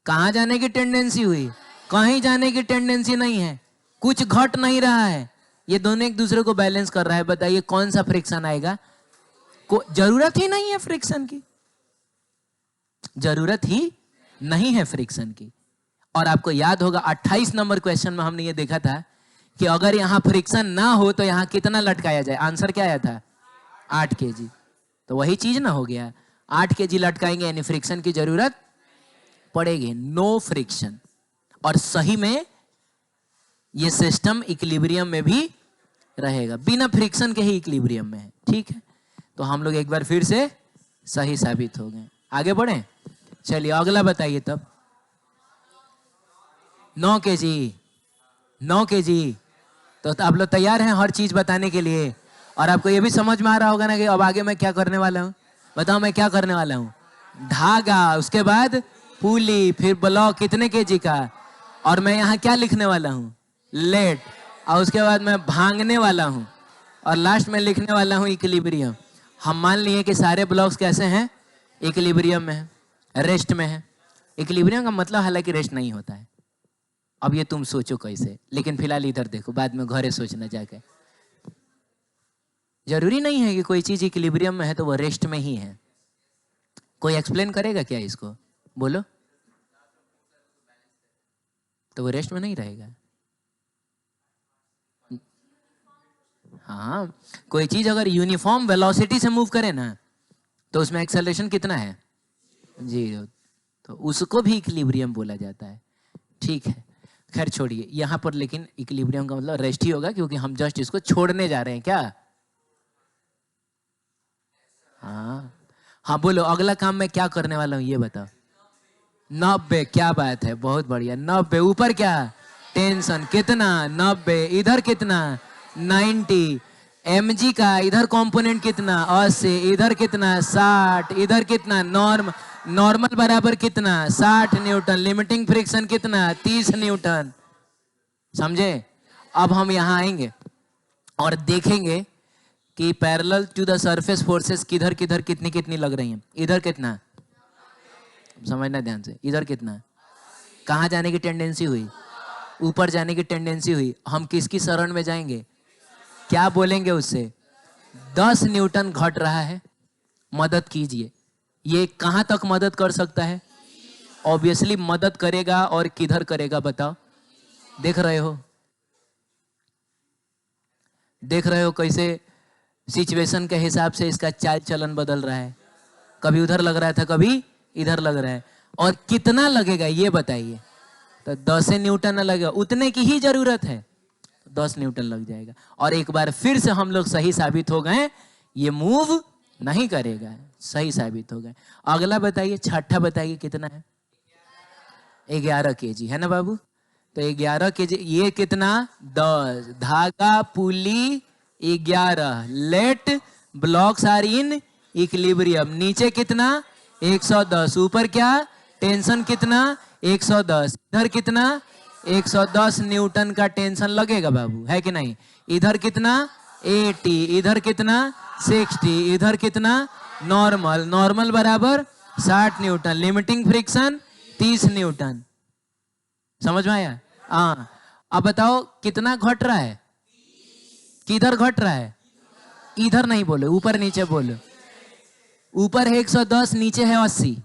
कहां जाने की टेंडेंसी हुई? कहीं जाने की टेंडेंसी नहीं है, कुछ घट नहीं रहा है, ये दोनों एक दूसरे को बैलेंस कर रहा है। बताइए कौन सा फ्रिक्शन आएगा? जरूरत ही नहीं है फ्रिक्शन की, जरूरत ही नहीं है फ्रिक्शन की। और आपको याद होगा 28 नंबर क्वेश्चन में हमने ये देखा था कि अगर यहां फ्रिक्शन ना हो तो यहां कितना लटकाया जाए? आंसर क्या आया था? 8 केजी। तो वही चीज ना हो गया, 8 केजी लटकाएंगे यानी फ्रिक्शन की जरूरत पड़ेगी, नो फ्रिक्शन। और सही में ये सिस्टम इक्विलिब्रियम में भी रहेगा, बिना फ्रिक्शन के ही इक्विलिब्रियम में है, ठीक है। तो हम लोग एक बार फिर से सही साबित हो गए। आगे बढ़े, चलिए अगला बताइए तब। 9 केजी, 9 केजी। तो आप लोग तैयार हैं हर चीज बताने के लिए? और आपको ये भी समझ में आ रहा होगा ना कि अब आगे मैं क्या करने वाला हूं? बताओ मैं क्या करने वाला हूं? धागा, उसके बाद पुली, फिर ब्लॉक कितने केजी का, और मैं यहाँ क्या लिखने वाला हूँ? लेट। और उसके बाद मैं भांगने वाला हूँ और लास्ट में लिखने वाला हूँ इक्विलिब्रियम। हम मान लिए कि सारे ब्लॉक्स कैसे हैं? इक्विलिब्रियम में है, रेस्ट में है। इक्विलिब्रियम का मतलब हालांकि रेस्ट नहीं होता है। अब ये तुम सोचो कैसे, लेकिन फिलहाल इधर देखो, बाद में घरे सोचना जाके। जरूरी नहीं है कि कोई चीज इक्विलिब्रियम में है तो वो रेस्ट में ही है। कोई एक्सप्लेन करेगा क्या इसको? बोलो। तो वो रेस्ट में नहीं रहेगा। हाँ, कोई चीज अगर यूनिफॉर्म वेलोसिटी से मूव करे ना तो उसमें एक्सेलरेशन कितना है? 0। तो उसको भी इक्विलिब्रियम बोला जाता है, ठीक है। खैर छोड़िए यहाँ पर, लेकिन इक्विलिब्रियम का मतलब रेस्ट ही होगा क्योंकि हम जस्ट इसको छोड़ने जा रहे हैं क्या? हाँ हाँ, बोलो अगला काम मैं क्या करने वाला हूँ ये बताओ। 90, क्या बात है, बहुत बढ़िया। 90 ऊपर क्या? टेंशन कितना? 90। इधर कितना? 90। mg का इधर कंपोनेंट कितना? 80। इधर कितना? 60। इधर कितना? नॉर्मल बराबर कितना? 60 न्यूटन। लिमिटिंग फ्रिक्शन कितना? 30 न्यूटन। समझे? अब हम यहां आएंगे और देखेंगे कि parallel to the surface forces किधर किधर कितनी कितनी लग रही हैं। इधर कितना? समझना ध्यान से, इधर कितना? कहां जाने की टेंडेंसी हुई? ऊपर जाने की टेंडेंसी हुई। हम किसकी शरण में जाएंगे? क्या बोलेंगे उससे? 10 न्यूटन घट रहा है, मदद कीजिए। ये कहां तक मदद कर सकता है? ऑब्वियसली मदद करेगा, और किधर करेगा बताओ? देख रहे हो, देख रहे हो कैसे सिचुएशन के हिसाब से इसका चाल चलन बदल रहा है। कभी उधर लग रहा था, कभी इधर लग रहा है। और कितना लगेगा ये बताइए? तो 10 न्यूटन लगेगा, उतने की ही जरूरत है, 10 न्यूटन लग जाएगा। और एक बार फिर से हम लोग सही साबित हो गए, ये मूव नहीं करेगा, सही साबित हो गए। अगला बताइए, छठा बताइए कितना है? 11 केजी है ना बाबू? तो 11 केजी, ये कितना? 10। धागा pulley 11। Let blocks are in equilibrium. नीचे कितना? 110। ऊपर क्या? टेंशन कितना? 110। इधर कितना? 110 न्यूटन का टेंशन लगेगा बाबू, है कि नहीं? इधर कितना? 80। इधर कितना? 60। इधर कितना? नॉर्मल। नॉर्मल बराबर 60 न्यूटन। Limiting friction 30 Newton. समझ में आया? हाँ। अब बताओ कितना घट रहा है? किधर घट रहा है? इधर नहीं बोलो, ऊपर नीचे बोलो। ऊपर है 110, नीचे है 80।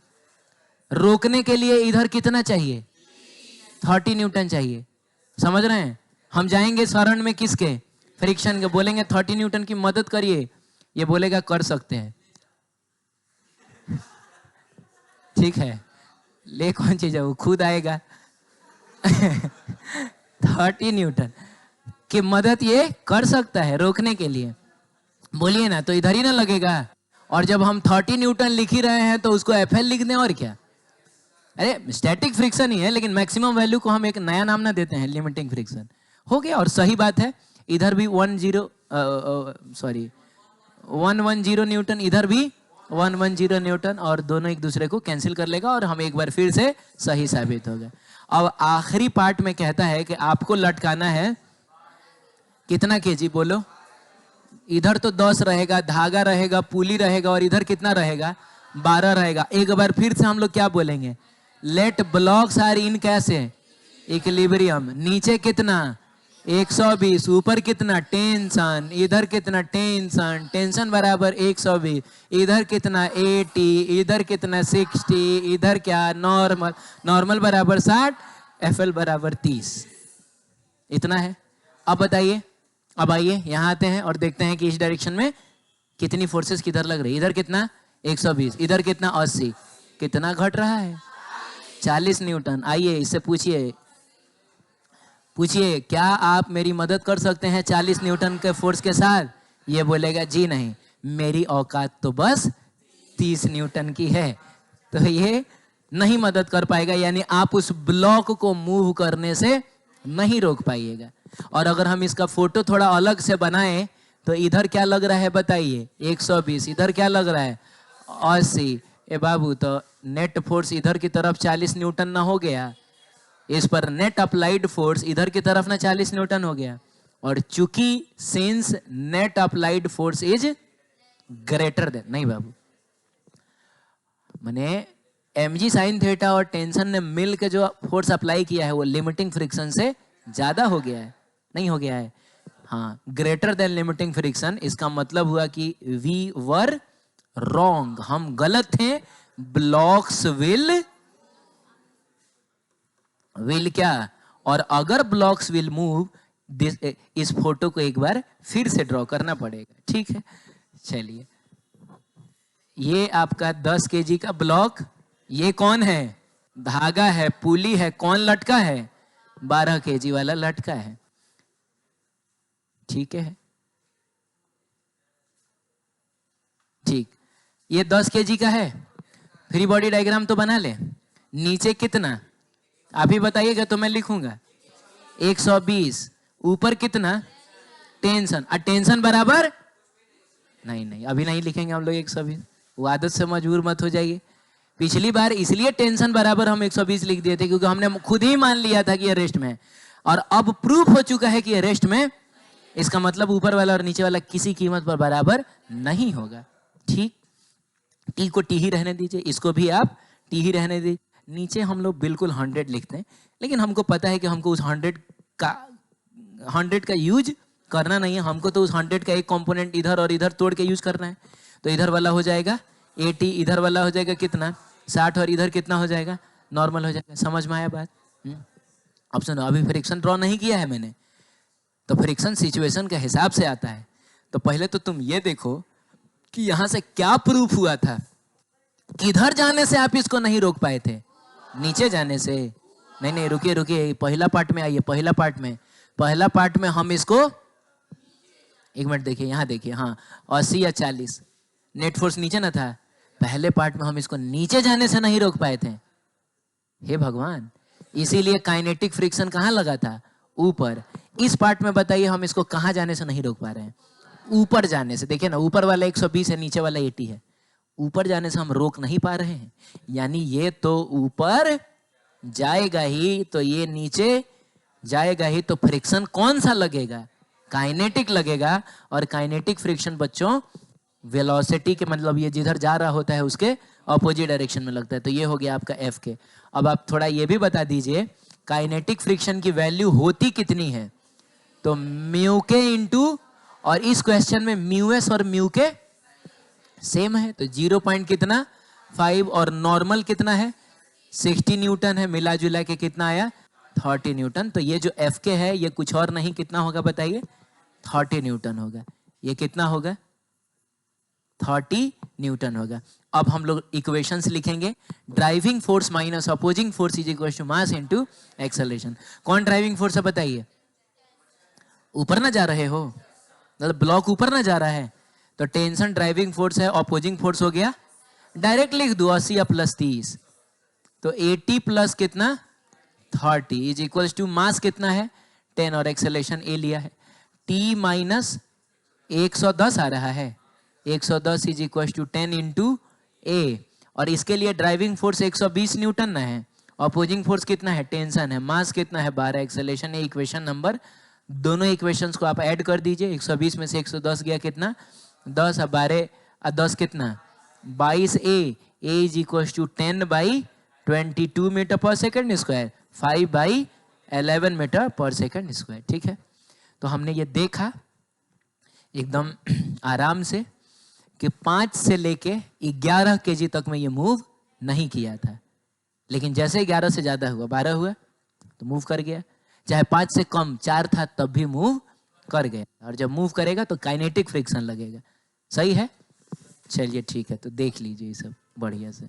रोकने के लिए इधर कितना चाहिए? 30 न्यूटन चाहिए। समझ रहे हैं? हम जाएंगे शरण में किसके? फ्रिक्शन के। बोलेंगे 30 न्यूटन की मदद करिए, ये बोलेगा कर सकते हैं। ठीक है, ले कौन चीज है, वो खुद आएगा। 30 न्यूटन की मदद ये कर सकता है रोकने के लिए। बोलिए ना, तो इधर ही ना लगेगा। और जब हम 30 न्यूटन लिख ही रहे हैं तो उसको एफएल लिख दें, और क्या? अरे स्टैटिक फ्रिक्शन ही है, लेकिन मैक्सिमम वैल्यू को हम एक नया नाम ना देते हैं, लिमिटिंग फ्रिक्शन। हो गया। और सही बात है, इधर भी 110 न्यूटन, इधर भी 110 न्यूटन, और दोनों एक दूसरे को कैंसिल कर लेगा, और हम एक बार फिर से सही साबित हो गए। अब आखिरी पार्ट में कहता है कि आपको लटकाना है कितना केजी? बोलो। इधर तो 10 रहेगा, धागा रहेगा, पुली रहेगा, और इधर कितना रहेगा? 12 रहेगा। एक बार फिर से हम लोग क्या बोलेंगे? लेट ब्लॉक्स आर इन कैसे? इक्विलिब्रियम। नीचे कितना? 120। ऊपर कितना? टेंशन। इधर कितना? टेंशन। टेंशन बराबर 120। इधर कितना? 80। इधर कितना? 60। इधर क्या? नॉर्मल। नॉर्मल बराबर 60। एफएल बराबर 30। इतना है। अब बताइए, अब आइए यहाँ आते हैं और देखते हैं कि इस डायरेक्शन में कितनी फोर्सेस किधर लग रही है। इधर कितना? 120। इधर कितना? 80। कितना घट रहा है? 40 न्यूटन। आइए इससे पूछिए, पूछिए क्या आप मेरी मदद कर सकते हैं 40 न्यूटन के फोर्स के साथ? ये बोलेगा जी नहीं, मेरी औकात तो बस 30 न्यूटन की है। तो ये नहीं मदद कर पाएगा, यानी आप उस ब्लॉक को मूव करने से नहीं रोक पाइएगा। और अगर हम इसका फोटो थोड़ा अलग से बनाएं तो इधर क्या लग रहा है बताइए? 120। इधर क्या लग रहा है? 80। ए बाबू, तो नेट फोर्स इधर की तरफ 40 न्यूटन ना हो गया? इस पर नेट अप्लाइड फोर्स इधर की तरफ ना 40 न्यूटन हो गया। और चूंकि since net applied force is greater than, नहीं बाबू, माने mg sin थीटा और टेंशन ने मिल के जो फोर्स अप्लाई किया है वो लिमिटिंग फ्रिक्शन से ज्यादा हो गया है, नहीं हो गया है? हाँ, ग्रेटर देन लिमिटिंग फ्रिक्शन। इसका मतलब हुआ कि वी वर रॉन्ग, हम गलत थे। ब्लॉक्स विल क्या? और अगर ब्लॉक्स विल मूव, इस फोटो को एक बार फिर से ड्रॉ करना पड़ेगा। ठीक है, चलिए। ये आपका 10 केजी का ब्लॉक, ये कौन है? धागा है, पुली है, कौन लटका है? 12 केजी वाला लटका है। ठीक है, ठीक। ये 10 केजी का है। फ्री बॉडी डायग्राम तो बना ले। नीचे कितना आप ही बताइएगा तो मैं लिखूंगा। 120। ऊपर कितना? टेंशन। और टेंशन बराबर, नहीं अभी नहीं लिखेंगे हम लोग 120, वो आदत से मजबूर मत हो जाइए। पिछली बार इसलिए टेंशन बराबर हम 120 लिख दिए थे क्योंकि हमने खुद ही मान लिया था कि ये रेस्ट में है, और अब प्रूफ हो चुका है कि ये रेस्ट में। इसका मतलब ऊपर वाला और नीचे वाला किसी कीमत पर बराबर नहीं होगा। ठीक, टी को टी ही रहने दीजिए, इसको भी आप टी ही रहने दीजिए। नीचे हम लोग बिल्कुल 100 लिखते हैं, लेकिन हमको पता है कि हमको उस 100 का यूज करना नहीं है। हमको तो उस 100 का एक कंपोनेंट इधर और इधर तोड़ के यूज करना है। तो इधर वाला हो जाएगा 80 इधर वाला हो जाएगा कितना 60 और इधर कितना हो जाएगा नॉर्मल हो जाएगा। समझ में आया बात? अब सुनो, अभी फ्रिक्शन ड्रॉ नहीं किया है मैंने, तो फ्रिक्शन सिचुएशन के हिसाब से आता है। तो पहले तो तुम ये देखो कि यहां से क्या प्रूफ हुआ था, किधर जाने से आप इसको नहीं रोक पाए थे, नीचे जाने से। नहीं नहीं रुकिए रुकिए, पहला पार्ट में आइए। पहला पार्ट में हम इसको, एक मिनट देखिए, यहाँ देखिए, हाँ 80 या 40 नेट फोर्स नीचे ना था। पहले पार्ट में हम इसको नीचे जाने से नहीं रोक पाए थे। हे भगवान, इसीलिए काइनेटिक फ्रिक्शन कहाँ लगा था, ऊपर। इस पार्ट में बताइए हम इसको कहाँ जाने से नहीं रोक पा रहे हैं, ऊपर जाने से। देखिए ना, ऊपर वाला 120 है, नीचे वाला 80 है। ऊपर जाने से हम रोक नहीं पा रहे हैं, यानी ये तो ऊपर जाएगा ही, तो ये नीचे जाएगा ही। तो फ्रिक्शन कौन सा लगेगा, काइनेटिक लगेगा। और काइनेटिक फ्रिक्शन बच्चों वेलोसिटी के, मतलब ये जिधर जा रहा होता है उसके अपोजिट डायरेक्शन में लगता है। तो ये हो गया आपका एफ के। अब आप थोड़ा ये भी बता दीजिए, काइनेटिक फ्रिक्शन की वैल्यू होती कितनी है, तो म्यू के इंटू, और इस क्वेश्चन में म्यू एस और म्यू के सेम है, तो 0 पॉइंट कितना 5, और नॉर्मल कितना है 60 न्यूटन है, मिला जुला के कितना आया 30 न्यूटन। तो ये जो एफ के है ये कुछ और नहीं, कितना होगा बताइए, 30 न्यूटन होगा। ये कितना होगा 30 न्यूटन होगा। अब हम लोग इक्वेशंस लिखेंगे, driving force minus opposing force is equal to mass into acceleration. कौन ड्राइविंग फोर्स है बताइए, ऊपर ना जा रहे हो, मतलब ब्लॉक ऊपर ना जा रहा है, तो टेंशन ड्राइविंग फोर्स है, अपोजिंग फोर्स हो गया, डायरेक्ट लिख दो 80 या प्लस 30, तो 80 प्लस कितना 30 इज इक्वल टू मास कितना है 10, और एक्सेलरेशन ए लिया है t माइनस 110 आ रहा है, 110 इज इक्वल टू 10 इंटू ए, और इसके लिए ड्राइविंग फोर्स 120 न्यूटन ना है, अपोजिंग फोर्स कितना है, टेंशन है, मास कितना है 12, एक्सेलरेशन है इक्वेशन नंबर। दोनों इक्वेशंस को आप ऐड कर दीजिए, 120 में से 110 गया कितना 10, और 12 और 10 कितना 22 ए इज इक्वल टू 10/22 मीटर पर सेकंड स्क्वायर, 5/11 मीटर पर सेकंड स्क्वायर। ठीक है, तो हमने ये देखा एकदम आराम से कि 5 से लेके 11 केजी तक में ये मूव नहीं किया था, लेकिन जैसे 11 से ज्यादा हुआ 12 हुआ तो मूव कर गया, चाहे 5 से कम 4 था तब भी मूव कर गया, और जब मूव करेगा तो काइनेटिक फ्रिक्शन लगेगा। सही है, चलिए ठीक है, तो देख लीजिए ये सब बढ़िया से।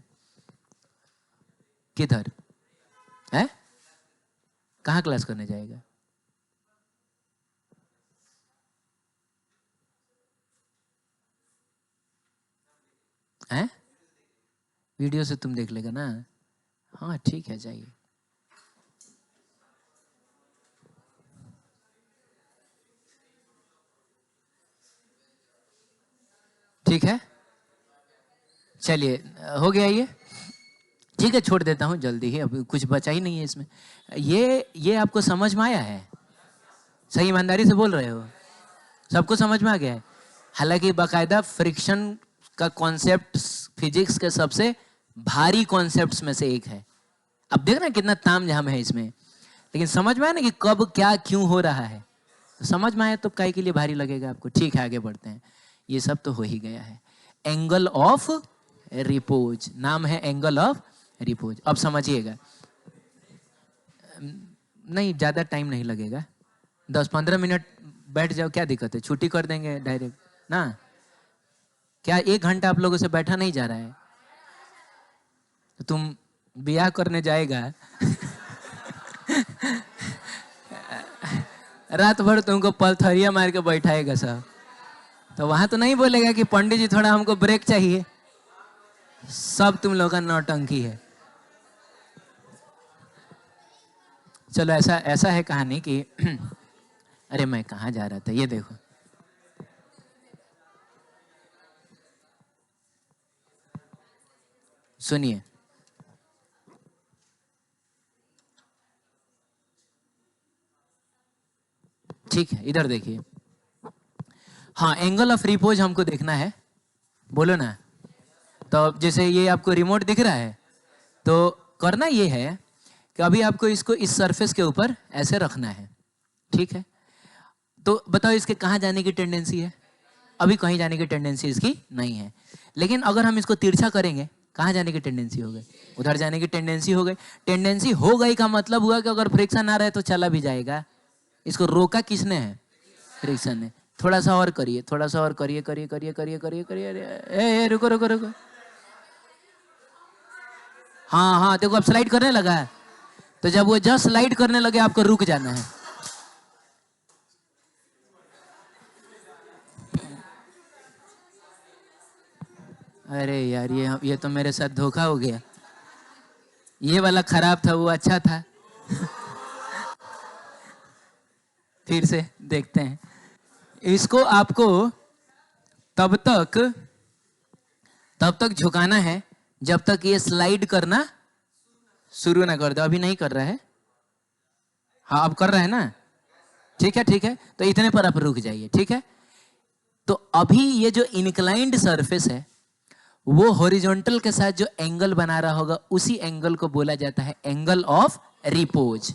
किधर है, कहाँ क्लास करने जाएगा, हैं? वीडियो से तुम देख लेगा ना, हाँ ठीक है जाइए। ठीक है, चलिए हो गया ये, ठीक है छोड़ देता हूँ जल्दी ही, अब कुछ बचा ही नहीं है इसमें। ये आपको समझ में आया है, सही ईमानदारी से बोल रहे हो, सबको समझ में आ गया है। हालांकि बाकायदा फ्रिक्शन का कॉन्सेप्ट फिजिक्स के सबसे भारी कॉन्सेप्ट्स में से एक है। अब देखना कितना ताम झाम है इसमें, लेकिन समझ में आया ना कि कब क्या क्यों हो रहा है, तो समझ में आया तो काहे के लिए भारी लगेगा आपको। ठीक है आगे बढ़ते हैं, ये सब तो हो ही गया है। एंगल ऑफ रिपोज, नाम है एंगल ऑफ रिपोज। अब समझिएगा, नहीं ज्यादा टाइम नहीं लगेगा, 10-15 मिनट बैठ जाओ, क्या दिक्कत है, छुट्टी कर देंगे डायरेक्ट ना। क्या 1 घंटा आप लोगों से बैठा नहीं जा रहा है, तो तुम ब्याह करने जाएगा रात भर तुमको पलथरिया मार के बैठाएगा सब, तो वहां तो नहीं बोलेगा कि पंडित जी थोड़ा हमको ब्रेक चाहिए। सब तुम लोगों का नौटंकी है। चलो ऐसा है कहानी कि अरे मैं कहाँ जा रहा था, ये देखो सुनिए, ठीक है इधर देखिए, हाँ एंगल ऑफ रिपोज हमको देखना है, बोलो ना। तो जैसे ये आपको रिमोट दिख रहा है, तो करना ये है कि अभी आपको इसको इस सरफेस के ऊपर ऐसे रखना है, ठीक है। तो बताओ इसके कहाँ जाने की टेंडेंसी है, अभी कहीं जाने की टेंडेंसी इसकी नहीं है। लेकिन अगर हम इसको तिरछा करेंगे, कहाँ जाने की टेंडेंसी हो गई? उधर जाने की टेंडेंसी हो गई। टेंडेंसी हो गई का मतलब हुआ कि अगर फ्रिक्शन आ रहा है तो चला भी जाएगा। इसको रोका किसने है? फ्रिक्शन ने। थोड़ा सा और करिए, थोड़ा सा और करिए, करिए करिए करिए करिए करिए। ए रुको रुको रुको। हाँ हाँ, देखो अब स्लाइड करने लगा है। तो जब वो जस्ट स्लाइड करने लगे आपको रुक जाना है। अरे यार, ये तो मेरे साथ धोखा हो गया। ये वाला खराब था, वो अच्छा था। फिर से देखते हैं। इसको आपको तब तक झुकाना है जब तक ये स्लाइड करना शुरू ना कर दो। अभी नहीं कर रहा है? हाँ, अब कर रहा है ना? ठीक है ठीक है, तो इतने पर आप रुक जाइए। ठीक है, तो अभी ये जो इंक्लाइंड सरफेस है वो हॉरिजॉन्टल के साथ जो एंगल बना रहा होगा उसी एंगल को बोला जाता है एंगल ऑफ रिपोज।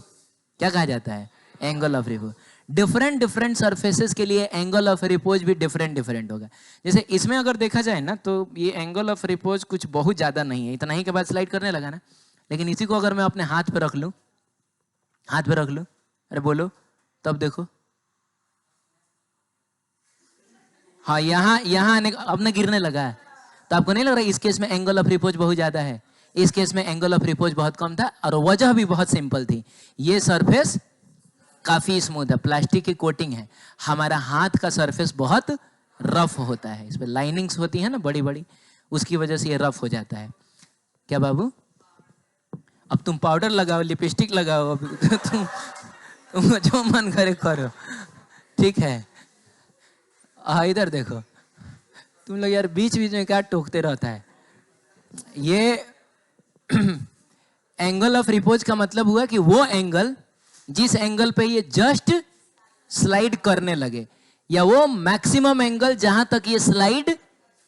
क्या कहा जाता है? Angle of repose. Different different surfaces के लिए एंगल ऑफ रिपोज भी डिफरेंट डिफरेंट होगा। जैसे इसमें अगर देखा जाए ना तो ये एंगल ऑफ रिपोज कुछ बहुत ज्यादा नहीं है, इतना ही के बाद स्लाइड करने लगा ना। लेकिन इसी को अगर मैं अपने हाथ पे रख लूं, हाथ पे रख लूं, अरे बोलो, तब देखो, हाँ यहाँ आने अब ना गिरने लगा है। तो आपको नहीं लग रहा इस केस में एंगल ऑफ रिपोज बहुत ज्यादा है? इस केस में एंगल ऑफ रिपोज बहुत कम था और वजह भी बहुत सिंपल थी। ये सरफेस काफी स्मूथ है, प्लास्टिक की कोटिंग है। हमारा हाथ का सरफेस बहुत रफ होता है, इस पे लाइनिंग्स होती है ना बड़ी बड़ी, उसकी वजह से ये रफ हो जाता है। क्या बाबू, अब तुम पाउडर लगाओ, लिपस्टिक लगाओ, अब तुम जो मन करे करो। ठीक है, इधर देखो, तुम लोग यार बीच बीच में क्या टोकते रहता है। ये एंगल ऑफ रिपोज का मतलब हुआ कि वो एंगल जिस एंगल पे ये जस्ट स्लाइड करने लगे, या वो मैक्सिमम एंगल जहां तक ये स्लाइड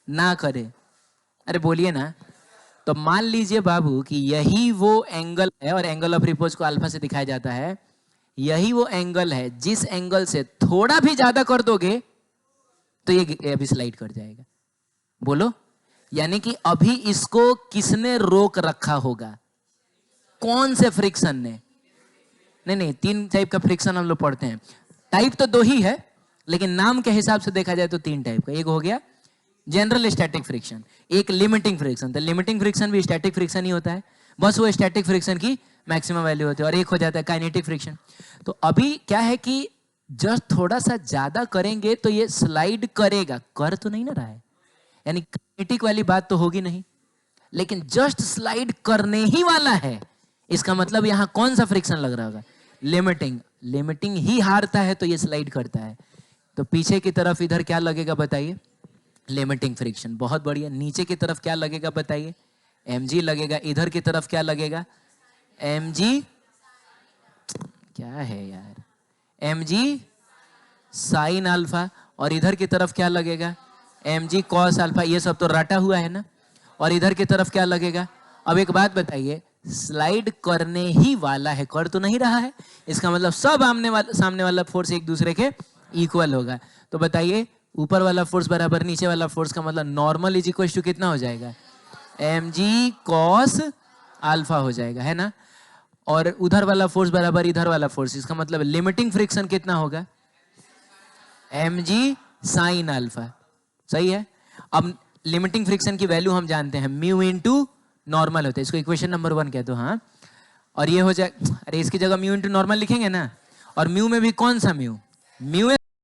ना करे। अरे बोलिए ना। तो मान लीजिए बाबू कि यही वो एंगल है, और एंगल ऑफ रिपोज को अल्फा से दिखाया जाता है। यही वो एंगल है जिस एंगल से थोड़ा भी ज्यादा कर दोगे तो ये अभी स्लाइड कर जाएगा। बोलो, यानी कि अभी इसको किसने रोक रखा होगा? कौन से फ्रिक्शन ने? नहीं, तीन टाइप का फ्रिक्शन हम लोग पढ़ते हैं। टाइप तो दो ही है, लेकिन नाम के हिसाब से देखा जाए तो तीन टाइप का। एक हो गया जनरल स्टैटिक फ्रिक्शन, एक लिमिटिंग फ्रिक्शन। तो लिमिटिंग फ्रिक्शन भी स्टैटिक फ्रिक्शन ही होता है, बस वो स्टैटिक फ्रिक्शन की मैक्सिमम वैल्यू होती है। और एक हो जाता है काइनेटिक फ्रिक्शन। तो अभी क्या है कि जस्ट थोड़ा सा ज्यादा करेंगे तो ये स्लाइड करेगा, कर तो नहीं ना रहा है, यानी काइनेटिक वाली बात तो होगी नहीं, लेकिन जस्ट स्लाइड करने ही वाला है। इसका मतलब यहां कौन सा फ्रिक्शन लग रहा होगा? लिमिटिंग। लिमिटिंग ही हारता है तो ये स्लाइड करता है। तो पीछे की तरफ इधर क्या लगेगा बताइए? Limiting friction. बहुत बढ़िया। नीचे की तरफ क्या लगेगा बताइए? mg लगेगा। इधर की तरफ क्या लगेगा? mg, क्या है यार, mg साइन अल्फा। और इधर की तरफ क्या लगेगा? mg cos alpha. ये सब तो रटा हुआ है ना। और इधर की तरफ क्या लगेगा? अब एक बात बताइए, स्लाइड करने ही वाला है, कर तो नहीं रहा है। इसका मतलब सब सामने वाला फोर्स एक दूसरे के इक्वल होगा। तो बताइए, ऊपर वाला फोर्स बराबर नीचे वाला फोर्स का मतलब नॉर्मल इज इक्वल टू कितना हो जाएगा? mg cos अल्फा हो जाएगा, है ना। और उधर वाला फोर्स बराबर इधर वाला फोर्स, इसका मतलब लिमिटिंग फ्रिक्शन कितना होगा? mg sin alpha. सही है। अब लिमिटिंग फ्रिक्शन की वैल्यू हम जानते हैं, म्यू इंटू नॉर्मल होता है। इसको इक्वेशन नंबर 1 कहते हो। हाँ, और ये हो जाए, अरे इसकी जगह म्यू इंटू नॉर्मल लिखेंगे ना। और म्यू में भी कौन सा म्यू? म्यू